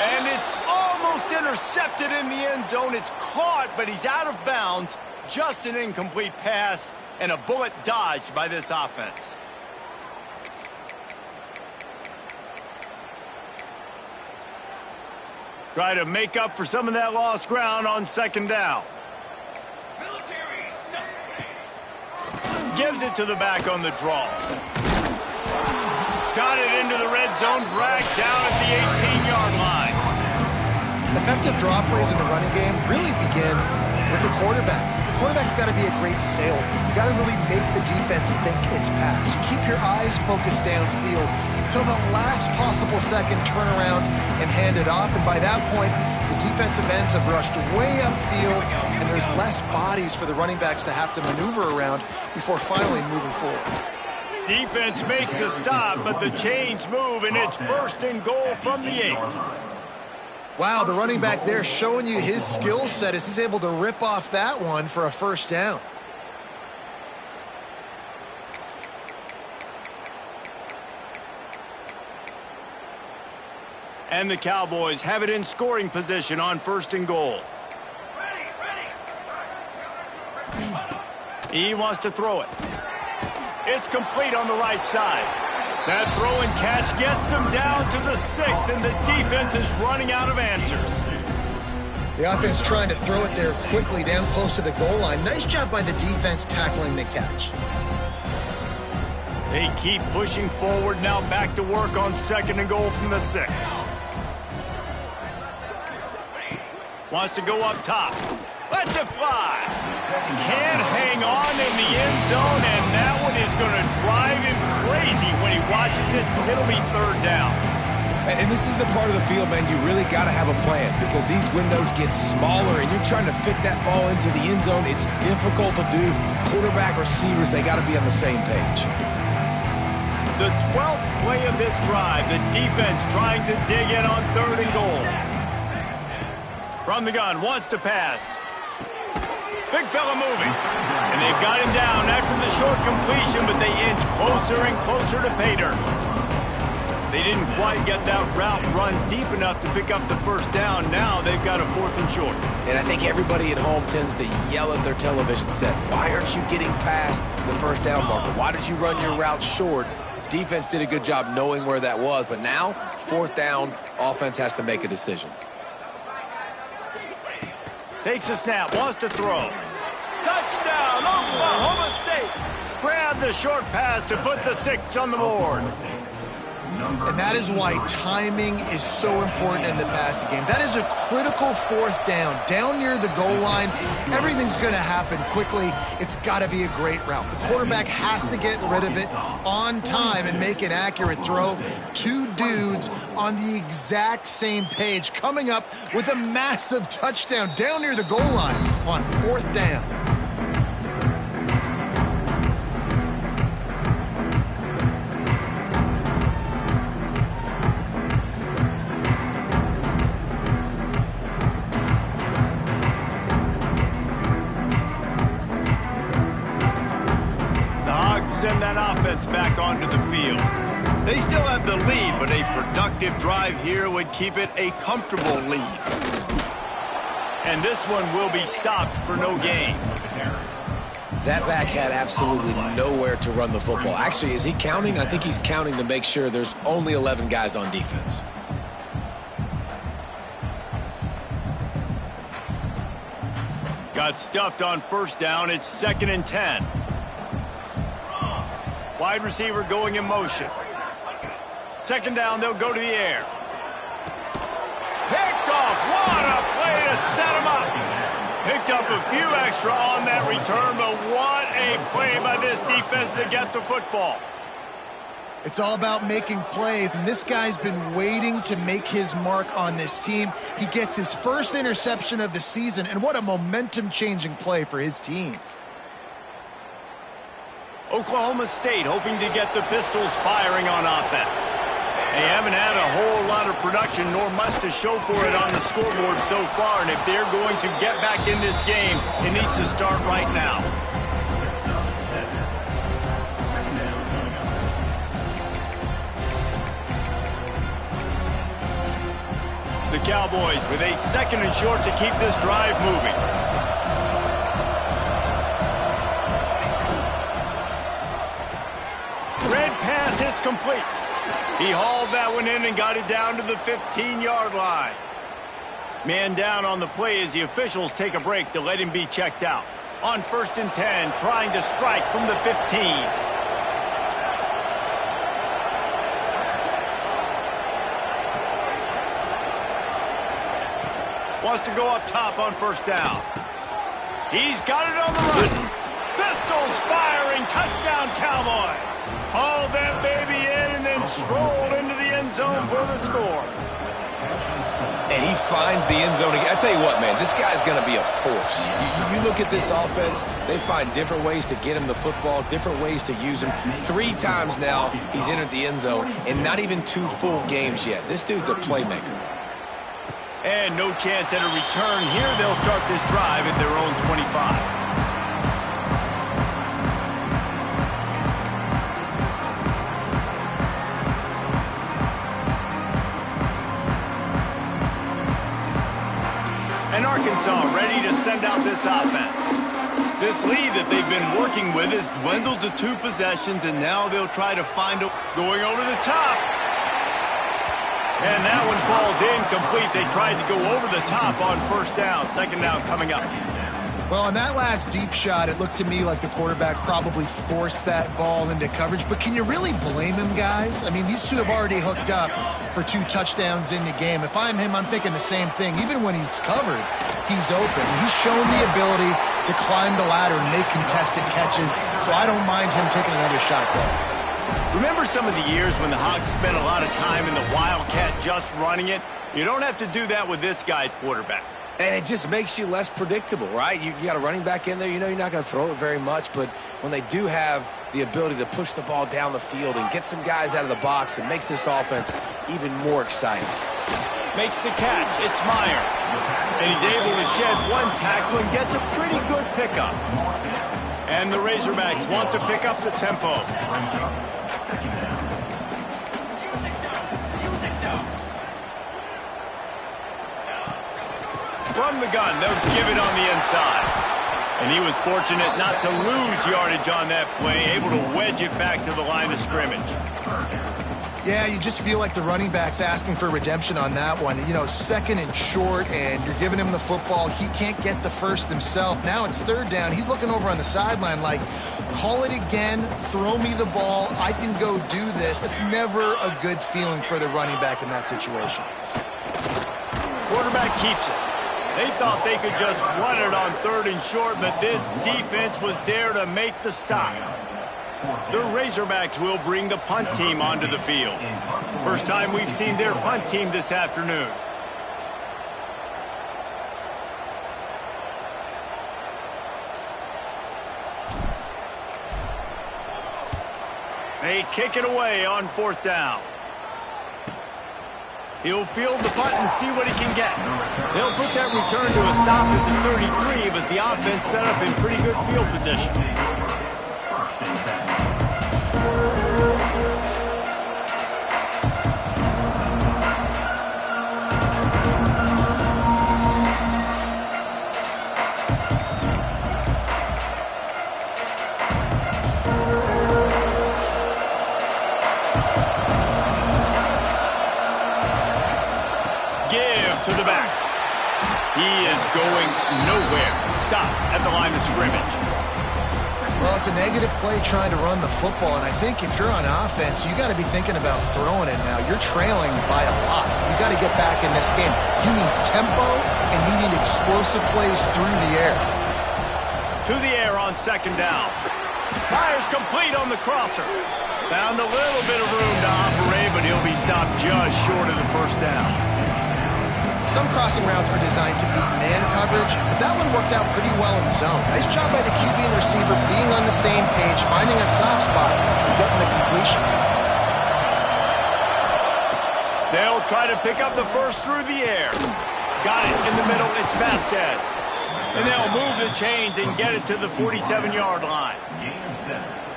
And it's almost intercepted in the end zone. It's caught, but he's out of bounds. Just an incomplete pass and a bullet dodged by this offense. Try to make up for some of that lost ground on 2nd down. Gives it to the back on the draw. Got it into the red zone, dragged down at the 18-yard line. Effective draw plays in the running game really begin with the quarterback. The quarterback's got to be a great sailor. You got to really make the defense think it's pass. You keep your eyes focused downfield till the last possible second, turn around and hand it off. And by that point, the defensive ends have rushed way upfield, and there's less bodies for the running backs to have to maneuver around before finally moving forward. Defense makes a stop, but the chains move, and it's 1st and goal from the 8. Wow, the running back there showing you his skill set as he's able to rip off that one for a 1st down. And the Cowboys have it in scoring position on 1st and goal. He wants to throw it. It's complete on the right side. That throw and catch gets them down to the 6, and the defense is running out of answers. The offense trying to throw it there quickly down close to the goal line. Nice job by the defense tackling the catch. They keep pushing forward, now back to work on 2nd and goal from the 6. Wants to go up top. Lets it fly. Can't hang on in the end zone, and that one is going to drive him crazy when he watches it. It'll be 3rd down. And this is the part of the field, man, you really got to have a plan because these windows get smaller and you're trying to fit that ball into the end zone. It's difficult to do. Quarterback, receivers, they got to be on the same page. The 12th play of this drive, the defense trying to dig in on 3rd and goal. From the gun, wants to pass. Big fella moving. And they've got him down after the short completion, but they inch closer and closer to pay dirt. They didn't quite get that route run deep enough to pick up the 1st down. Now they've got a 4th and short. And I think everybody at home tends to yell at their television set. Why aren't you getting past the 1st down marker? Why did you run your route short? Defense did a good job knowing where that was, but now 4th down, offense has to make a decision. Takes a snap, wants to throw. Touchdown, Oklahoma State. Grab the short pass to put the 6 on the board. And that is why timing is so important in the passing game. That is a critical 4th down. Down near the goal line, everything's going to happen quickly. It's got to be a great route. The quarterback has to get rid of it on time and make an accurate throw. 2 dudes on the exact same page coming up with a massive touchdown down near the goal line on 4th down. send that offense back onto the field. They still have the lead, but a productive drive here would keep it a comfortable lead. And this one will be stopped for no gain. That back had absolutely nowhere to run the football. Actually, is he counting? I think he's counting to make sure there's only 11 guys on defense. Got stuffed on first down. It's 2nd and 10. Wide receiver going in motion. 2nd down, they'll go to the air. Picked off. What a play to set him up. Picked up a few extra on that return, but what a play by this defense to get the football. It's all about making plays, and this guy's been waiting to make his mark on this team. He gets his first interception of the season, and what a momentum-changing play for his team. Oklahoma State hoping to get the Pistols firing on offense. They haven't had a whole lot of production, nor much to show for it on the scoreboard so far, and if they're going to get back in this game, it needs to start right now. The Cowboys with a 2nd and short to keep this drive moving. Red pass hits complete. He hauled that one in and got it down to the 15-yard line. Man down on the play as the officials take a break to let him be checked out. On 1st and 10, trying to strike from the 15. Wants to go up top on 1st down. He's got it on the run. Pistols firing. Touchdown, Cowboys. Hauled that baby in and then strolled into the end zone for the score. And he finds the end zone again. I tell you what, man, this guy's going to be a force. You look at this offense, they find different ways to get him the football, different ways to use him. 3 times now he's entered the end zone, and not even 2 full games yet. This dude's a playmaker. And no chance at a return here. They'll start this drive at their own 25. And Arkansas ready to send out this offense. This lead that they've been working with has dwindled to 2 possessions, and now they'll try to find a going over the top. And that one falls incomplete. They tried to go over the top on 1st down. 2nd down coming up. Well, on that last deep shot, it looked to me like the quarterback probably forced that ball into coverage. But can you really blame him, guys? I mean, these two have already hooked up for 2 touchdowns in the game. If I'm him, I'm thinking the same thing. Even when he's covered, he's open. He's shown the ability to climb the ladder and make contested catches. So I don't mind him taking another shot there. Remember some of the years when the Hawks spent a lot of time in the Wildcat just running it? You don't have to do that with this guy at quarterback. And it just makes you less predictable, right? You got a running back in there. You know you're not going to throw it very much, but when they do have the ability to push the ball down the field and get some guys out of the box, it makes this offense even more exciting. Makes the catch. It's Meyer. And he's able to shed 1 tackle and gets a pretty good pickup. And the Razorbacks want to pick up the tempo. From the gun, they'll give it on the inside. And he was fortunate not to lose yardage on that play, able to wedge it back to the line of scrimmage. Yeah, you just feel like the running back's asking for redemption on that one. You know, 2nd and short, and you're giving him the football. He can't get the first himself. Now it's 3rd down. He's looking over on the sideline like, call it again, throw me the ball, I can go do this. It's never a good feeling for the running back in that situation. Quarterback keeps it. They thought they could just run it on 3rd and short, but this defense was there to make the stop. The Razorbacks will bring the punt team onto the field. First time we've seen their punt team this afternoon. They kick it away on 4th down. He'll field the punt and see what he can get. They'll put that return to a stop at the 33, but the offense set up in pretty good field position. He is going nowhere. Stop at the line of scrimmage. Well, it's a negative play trying to run the football, and I think if you're on offense, you got to be thinking about throwing it now. You're trailing by a lot. You got to get back in this game. You need tempo, and you need explosive plays through the air. To the air on second down. Fires complete on the crosser. Found a little bit of room to operate, but he'll be stopped just short of the first down. Some crossing routes are designed to beat man coverage, but that one worked out pretty well in zone. Nice job by the QB and receiver being on the same page, finding a soft spot, and getting the completion. They'll try to pick up the first through the air. Got it in the middle. It's Vasquez. And they'll move the chains and get it to the 47-yard line.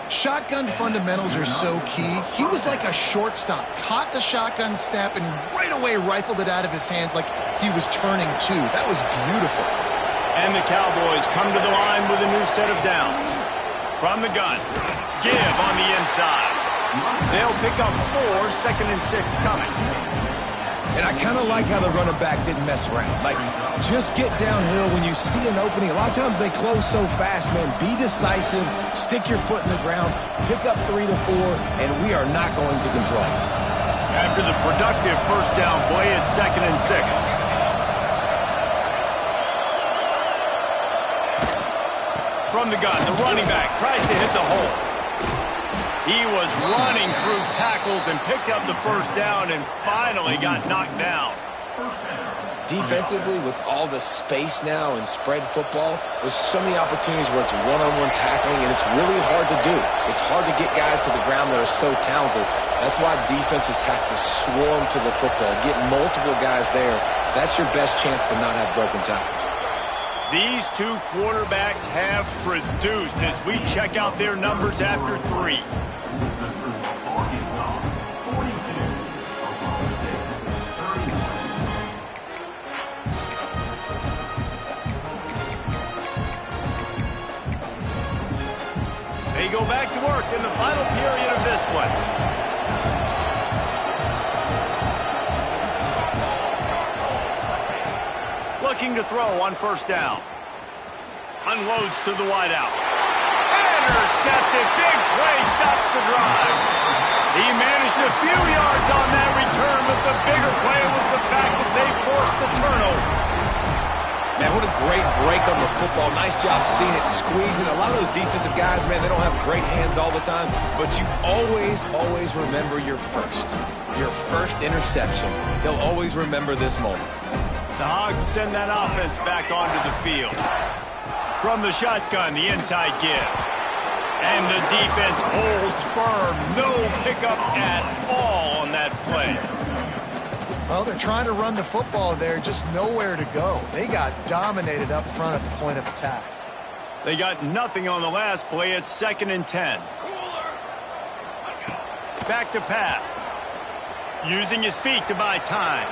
Shotgun fundamentals are so key. He was like a shortstop, caught the shotgun snap, and right away rifled it out of his hands like he was turning two. That was beautiful. And the Cowboys come to the line with a new set of downs. From the gun, give on the inside. They'll pick up 4, 2nd and 6 coming. And I kind of like how the running back didn't mess around. Like, just get downhill when you see an opening. A lot of times they close so fast, man. Be decisive, stick your foot in the ground, pick up 3 to 4, and we are not going to complain. After the productive first down play, it's 2nd and 6. From the gun, the running back tries to hit the hole. He was running through tackles and picked up the first down and finally got knocked down. Defensively, with all the space now and spread football, there's so many opportunities where it's one-on-one tackling, and it's really hard to do. It's hard to get guys to the ground that are so talented. That's why defenses have to swarm to the football, get multiple guys there. That's your best chance to not have broken tackles. These two quarterbacks have produced as we check out their numbers after 3. They go back to work in the final period of this one. Looking to throw on first down. Unloads to the wideout. Intercepted. Big play. Stops the drive. He managed a few yards on that return, but the bigger play was the fact that they forced the turnover. Man, what a great break on the football. Nice job seeing it, squeezing. A lot of those defensive guys, man, they don't have great hands all the time, but you always remember your first interception. They'll always remember this moment. The Hogs send that offense back onto the field. From the shotgun, the inside give. And the defense holds firm. No pickup at all on that play. Well, they're trying to run the football there, just nowhere to go. They got dominated up front at the point of attack. They got nothing on the last play. It's 2nd and 10. Back to pass. Using his feet to buy time.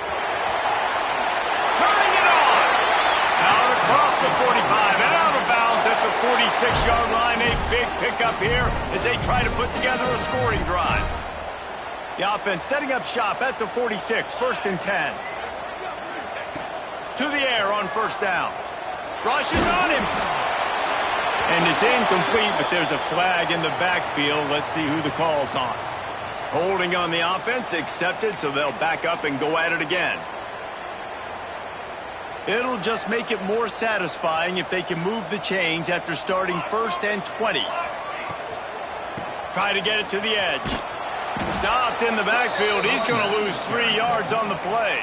Turning it on. Out across the 45 and out of bounds at the 46-yard line. A big pickup here as they try to put together a scoring drive. The offense setting up shop at the 46, 1st and 10. To the air on first down. Rushes on him. And it's incomplete, but there's a flag in the backfield. Let's see who the call's on. Holding on the offense, accepted, so they'll back up and go at it again. It'll just make it more satisfying if they can move the chains after starting 1st and 20. Try to get it to the edge. Stopped in the backfield. He's going to lose 3 yards on the play.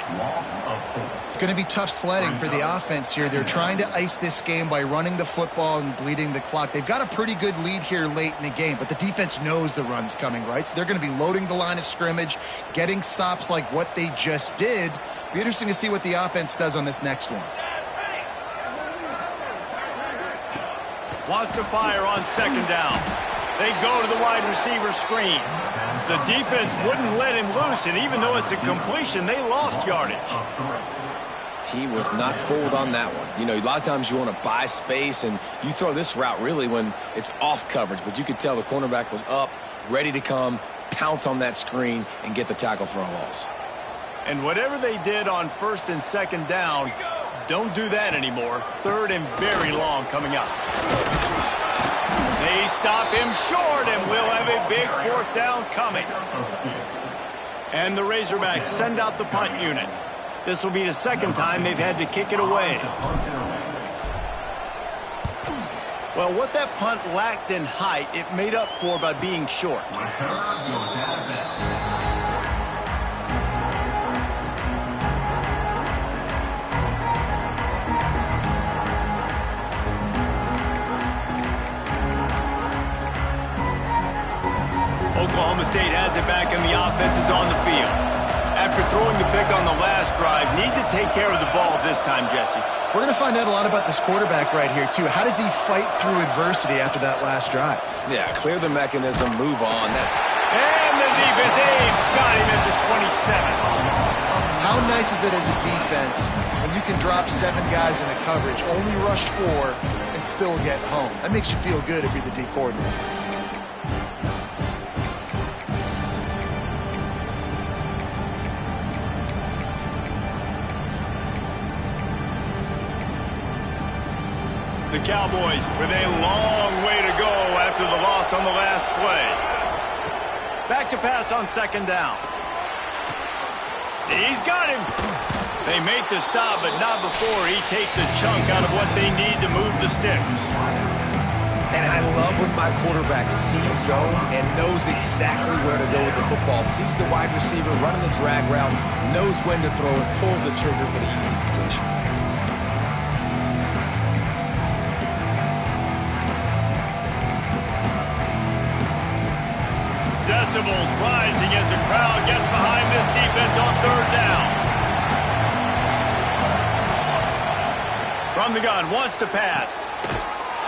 It's going to be tough sledding for the offense here. They're trying to ice this game by running the football and bleeding the clock. They've got a pretty good lead here late in the game, but the defense knows the run's coming, right? So they're going to be loading the line of scrimmage, getting stops like what they just did. Be interesting to see what the offense does on this next one. Wants to fire on second down. They go to the wide receiver screen. The defense wouldn't let him loose, and even though it's a completion, they lost yardage. He was not fooled on that one. You know, a lot of times you want to buy space, and you throw this route really when it's off coverage, but you could tell the cornerback was up, ready to come, pounce on that screen, and get the tackle for a loss. And whatever they did on 1st and 2nd down, Don't do that anymore. Third and very long coming up. They stop him short, and we'll have a big fourth down coming. And the Razorbacks send out the punt unit. This will be the second time they've had to kick it away. Well, what that punt lacked in height, it made up for by being short. Oklahoma State has it back, and the offense is on the field. After throwing the pick on the last drive, need to take care of the ball this time, Jesse. We're going to find out a lot about this quarterback right here, too. How does he fight through adversity after that last drive? Yeah, clear the mechanism, move on. And the defense, they've got him at the 27. How nice is it as a defense when you can drop 7 guys into coverage, only rush 4, and still get home? That makes you feel good if you're the D coordinator. The Cowboys with a long way to go after the loss on the last play. Back to pass on second down. He's got him. They make the stop, but not before he takes a chunk out of what they need to move the sticks. And I love when my quarterback sees zone and knows exactly where to go with the football. Sees the wide receiver running the drag route, knows when to throw it, pulls the trigger for the easy completion. Decibels rising as the crowd gets behind this defense on third down. From the gun, wants to pass.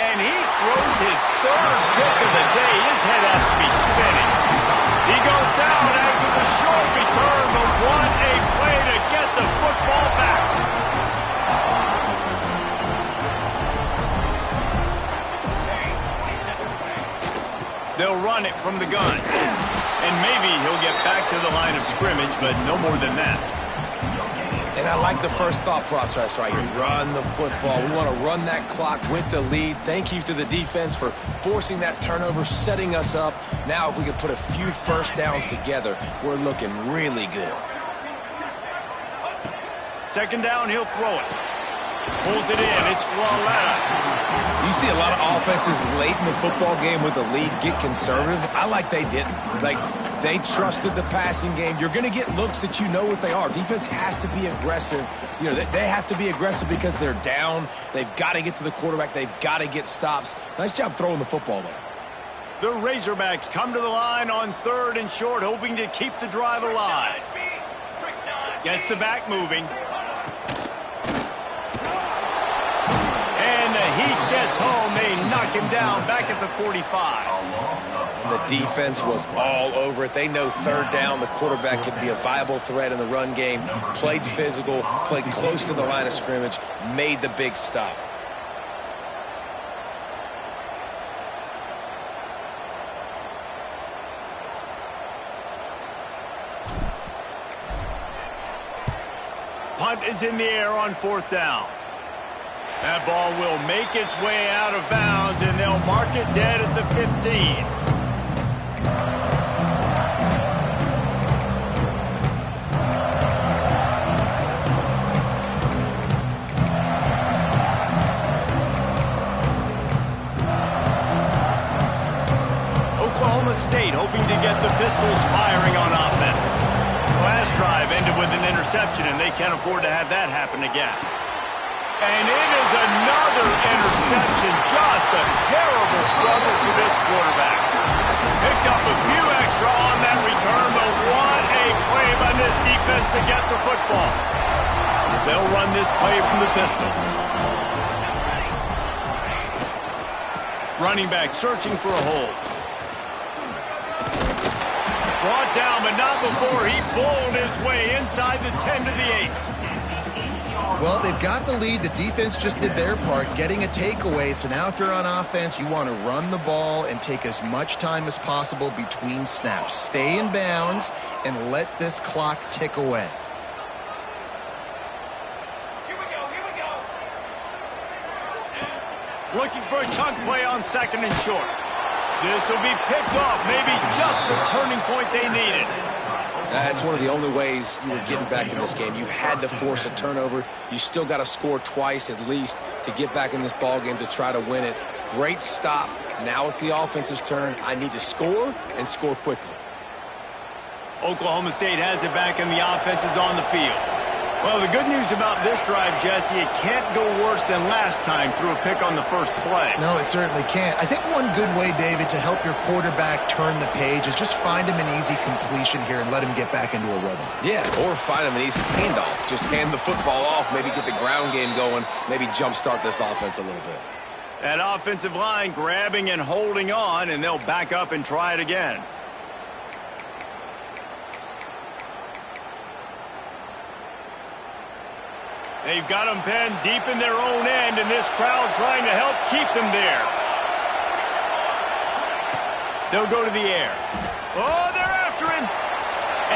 And he throws his third pick of the day. His head has to be spinning. He goes down after the short return, but what a play to get the football back. They'll run it from the gun. And maybe he'll get back to the line of scrimmage, but no more than that. And I like the first thought process right here. Run the football. We want to run that clock with the lead. Thank you to the defense for forcing that turnover, setting us up. Now if we can put a few first downs together, we're looking really good. Second down, he'll throw it. Pulls it in. It's Floretta. You see a lot of offenses late in the football game with the lead get conservative. I like they didn't. Like, they trusted the passing game. You're going to get looks that you know what they are. Defense has to be aggressive. You know, they have to be aggressive because they're down. They've got to get to the quarterback. They've got to get stops. Nice job throwing the football there. The Razorbacks come to the line on third and short, hoping to keep the drive alive. Gets the back moving. And the Heat gets home. They knock him down back at the 45. And the defense was all over it. They know third down, the quarterback could be a viable threat in the run game. Played physical, played close to the line of scrimmage, made the big stop. Punt is in the air on fourth down. That ball will make its way out of bounds, and they'll mark it dead at the 15. Oklahoma State hoping to get the Pistols firing on offense. The last drive ended with an interception, and they can't afford to have that happen again. And it is another interception. Just a terrible struggle for this quarterback. Picked up a few extra on that return, but what a play by this defense to get the football. They'll run this play from the pistol. Running back searching for a hole. Brought down, but not before he bowled his way inside the 10 to the 8. Well, they've got the lead. The defense just did their part, getting a takeaway. So now if you're on offense, you want to run the ball and take as much time as possible between snaps. Stay in bounds and let this clock tick away. Here we go, here we go. Looking for a chunk play on second and short. This will be picked off. Maybe just the turning point they needed. That's one of the only ways you were getting back in this game. You had to force a turnover. You still got to score twice at least to get back in this ball game to try to win it. Great stop. Now it's the offense's turn. I need to score and score quickly. Oklahoma State has it back and the offense is on the field. Well, the good news about this drive, Jesse, it can't go worse than last time through a pick on the first play. No, it certainly can't. I think one good way, David, to help your quarterback turn the page is just find him an easy completion here and let him get back into a rhythm. Yeah, or find him an easy handoff. Just hand the football off, maybe get the ground game going, maybe jumpstart this offense a little bit. That offensive line grabbing and holding on, and they'll back up and try it again. They've got them penned deep in their own end, and this crowd trying to help keep them there. They'll go to the air. Oh, they're after him.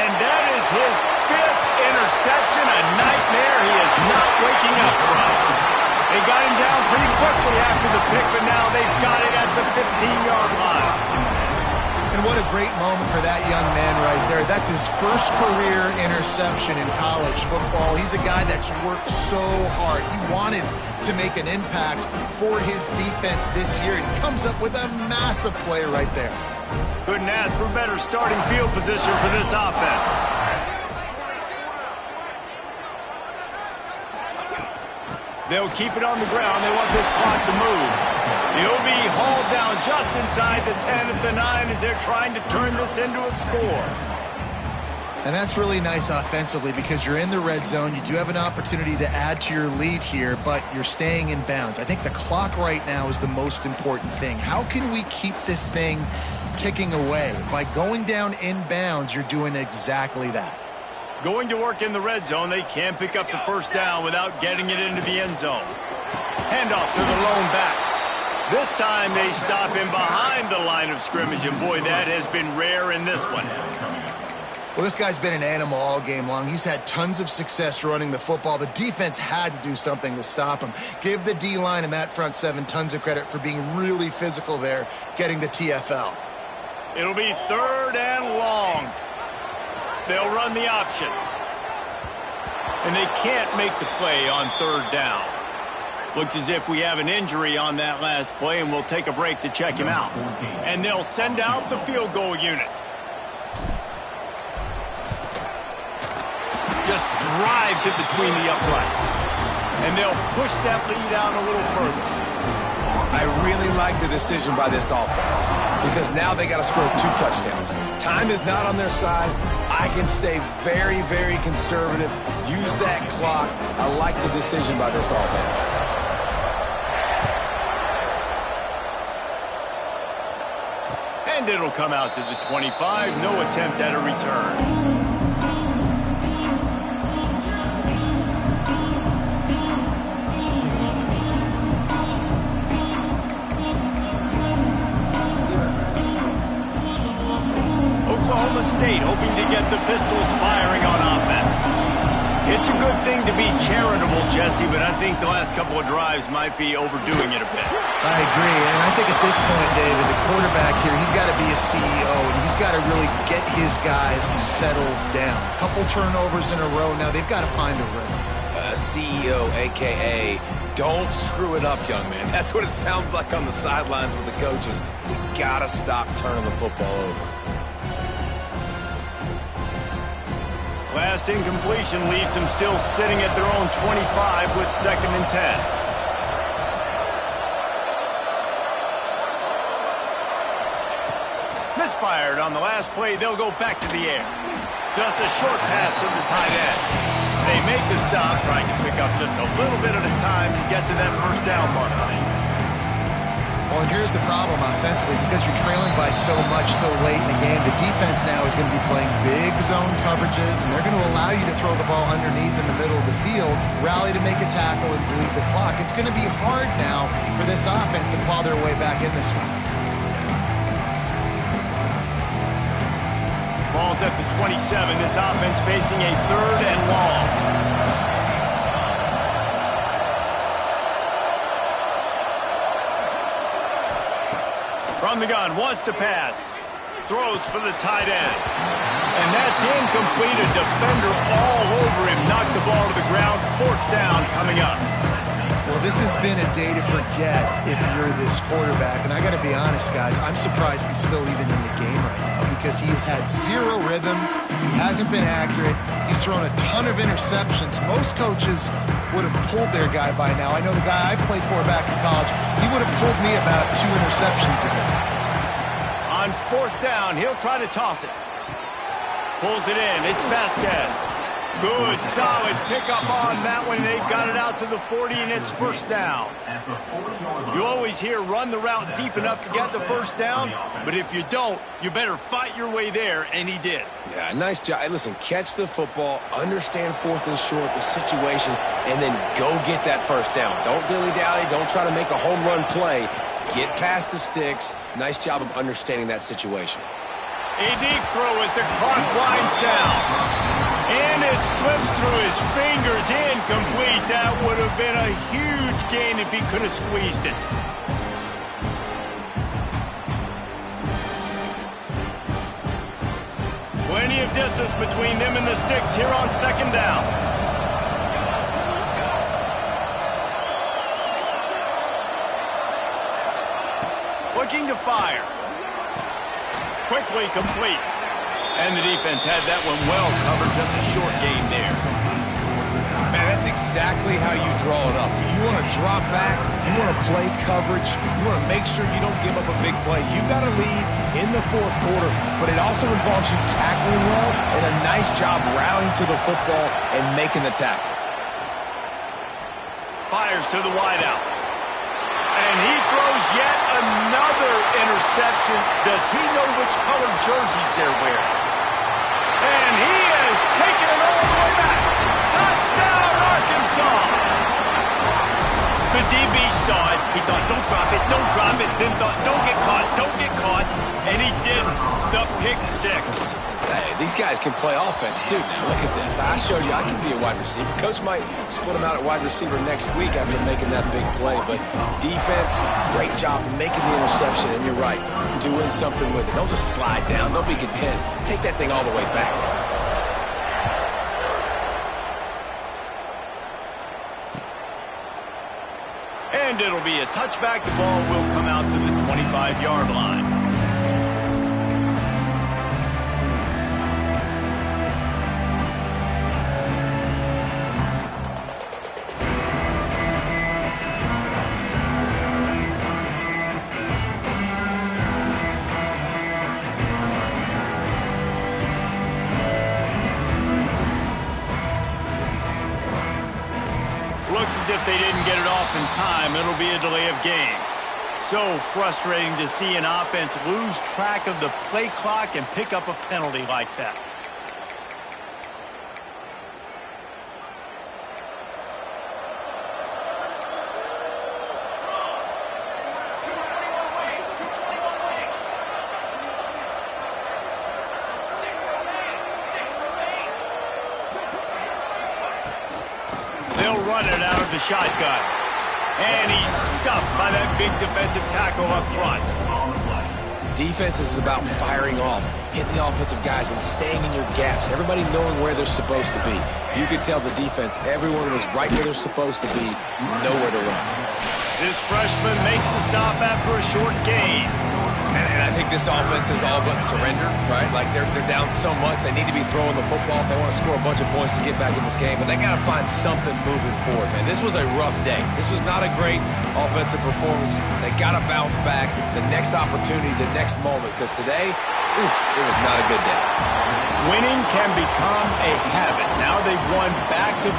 And that is his 5th interception, a nightmare he is not waking up from. They got him down pretty quickly after the pick, but now they've got it at the 15-yard line. And what a great moment for that young man right there. That's his first career interception in college football. He's a guy that's worked so hard. He wanted to make an impact for his defense this year and comes up with a massive play right there. Couldn't ask for better starting field position for this offense. They'll keep it on the ground. They want this clock to move. He'll be hauled down just inside the 10 at the 9 as they're trying to turn this into a score. And that's really nice offensively because you're in the red zone. You do have an opportunity to add to your lead here, but you're staying in bounds. I think the clock right now is the most important thing. How can we keep this thing ticking away? By going down in bounds, you're doing exactly that. Going to work in the red zone, they can't pick up the first down without getting it into the end zone. Handoff to the lone back. This time they stop him behind the line of scrimmage, and boy, that has been rare in this one. Well, this guy's been an animal all game long. He's had tons of success running the football. The defense had to do something to stop him. Give the D-line and that front seven tons of credit for being really physical there, getting the TFL. It'll be 3rd and long. They'll run the option. And they can't make the play on 3rd down. Looks as if we have an injury on that last play, and we'll take a break to check him out. And they'll send out the field goal unit. Just drives it between the uprights. And they'll push that lead out a little further. I really like the decision by this offense because now they got to score 2 touchdowns. Time is not on their side. I can stay very, very conservative. Use that clock. I like the decision by this offense. And it'll come out to the 25. No attempt at a return. Oklahoma State hoping to get the pistols firing on offense. It's a good thing to be charitable, Jesse, but I think the last couple of drives might be overdoing it a bit. I agree, and I think at this point, David, the quarterback here, he's got to be a CEO, and he's got to really get his guys settled down. A couple turnovers in a row now. They've got to find a rhythm. CEO, a.k.a. don't screw it up, young man. That's what it sounds like on the sidelines with the coaches. We got to stop turning the football over. Last incompletion leaves them still sitting at their own 25 with 2nd and 10. Misfired on the last play. They'll go back to the air. Just a short pass to the tight end. They make the stop, trying to pick up just a little bit at a time to get to that first down marker. Well, and here's the problem offensively. Because you're trailing by so much so late in the game, the defense now is going to be playing big zone coverages, and they're going to allow you to throw the ball underneath in the middle of the field, rally to make a tackle, and bleed the clock. It's going to be hard now for this offense to claw their way back in this one. Ball's at the 27. This offense facing a 3rd and long. From the gun, wants to pass. Throws for the tight end. And that's incomplete. A defender all over him. Knocked the ball to the ground. 4th down coming up. Well, this has been a day to forget if you're this quarterback. And I got to be honest, guys, I'm surprised he's still even in the game right now because he's had zero rhythm. He hasn't been accurate. He's thrown a ton of interceptions. Most coaches would have pulled their guy by now. I know the guy I played for back in college, he would have pulled me about 2 interceptions ago. On 4th down, he'll try to toss it. Pulls it in. It's Vasquez. Good, solid pickup on that one. They've got it out to the 40, and it's 1st down. You always hear run the route deep enough to get the 1st down, but if you don't, you better fight your way there, and he did. Yeah, nice job. Hey, listen, catch the football, understand 4th and short, the situation, and then go get that 1st down. Don't dilly-dally. Don't try to make a home run play. Get past the sticks. Nice job of understanding that situation. A deep throw as the clock winds down. And it slips through his fingers, incomplete. That would have been a huge gain if he could have squeezed it. Plenty of distance between them and the sticks here on 2nd down. Looking to fire. Quickly complete. And the defense had that one well covered, just a short gain there. Man, that's exactly how you draw it up. You want to drop back, you want to play coverage, you want to make sure you don't give up a big play. You got to lead in the 4th quarter, but it also involves you tackling well and a nice job rallying to the football and making the tackle. Fires to the wideout. And he throws yet another interception. Does he know which colored jerseys they're wearing? And he has taken it all the way back. Touchdown, Arkansas! The DB saw it. He thought, don't drop it, don't drop it. Then thought, don't get caught, don't get caught. And he didn't. The pick 6. Hey, these guys can play offense, too. Now, look at this. I showed you I can be a wide receiver. Coach might split him out at wide receiver next week after making that big play. But defense, great job making the interception. And you're right, doing something with it. Don't just slide down. Don't be content. Take that thing all the way back. And it'll be a touchback. The ball will come out to the 25-yard line. As if they didn't get it off in time, it'll be a delay of game. So frustrating to see an offense lose track of the play clock and pick up a penalty like that. They'll run it out of the shotgun. And he's stuffed by that big defensive tackle up front. Defense is about firing off, hitting the offensive guys and staying in your gaps. Everybody knowing where they're supposed to be. You could tell the defense, everyone was right where they're supposed to be, nowhere to run. This freshman makes the stop after a short gain. And I think this offense is all but surrender, right? Like they're down so much, they need to be throwing the football if they want to score a bunch of points to get back in this game. But they got to find something moving forward, man. This was a rough day. This was not a great offensive performance. They got to bounce back. The next opportunity, the next moment, because today, it was not a good day. Winning can become a habit. Now they've won back-to-back.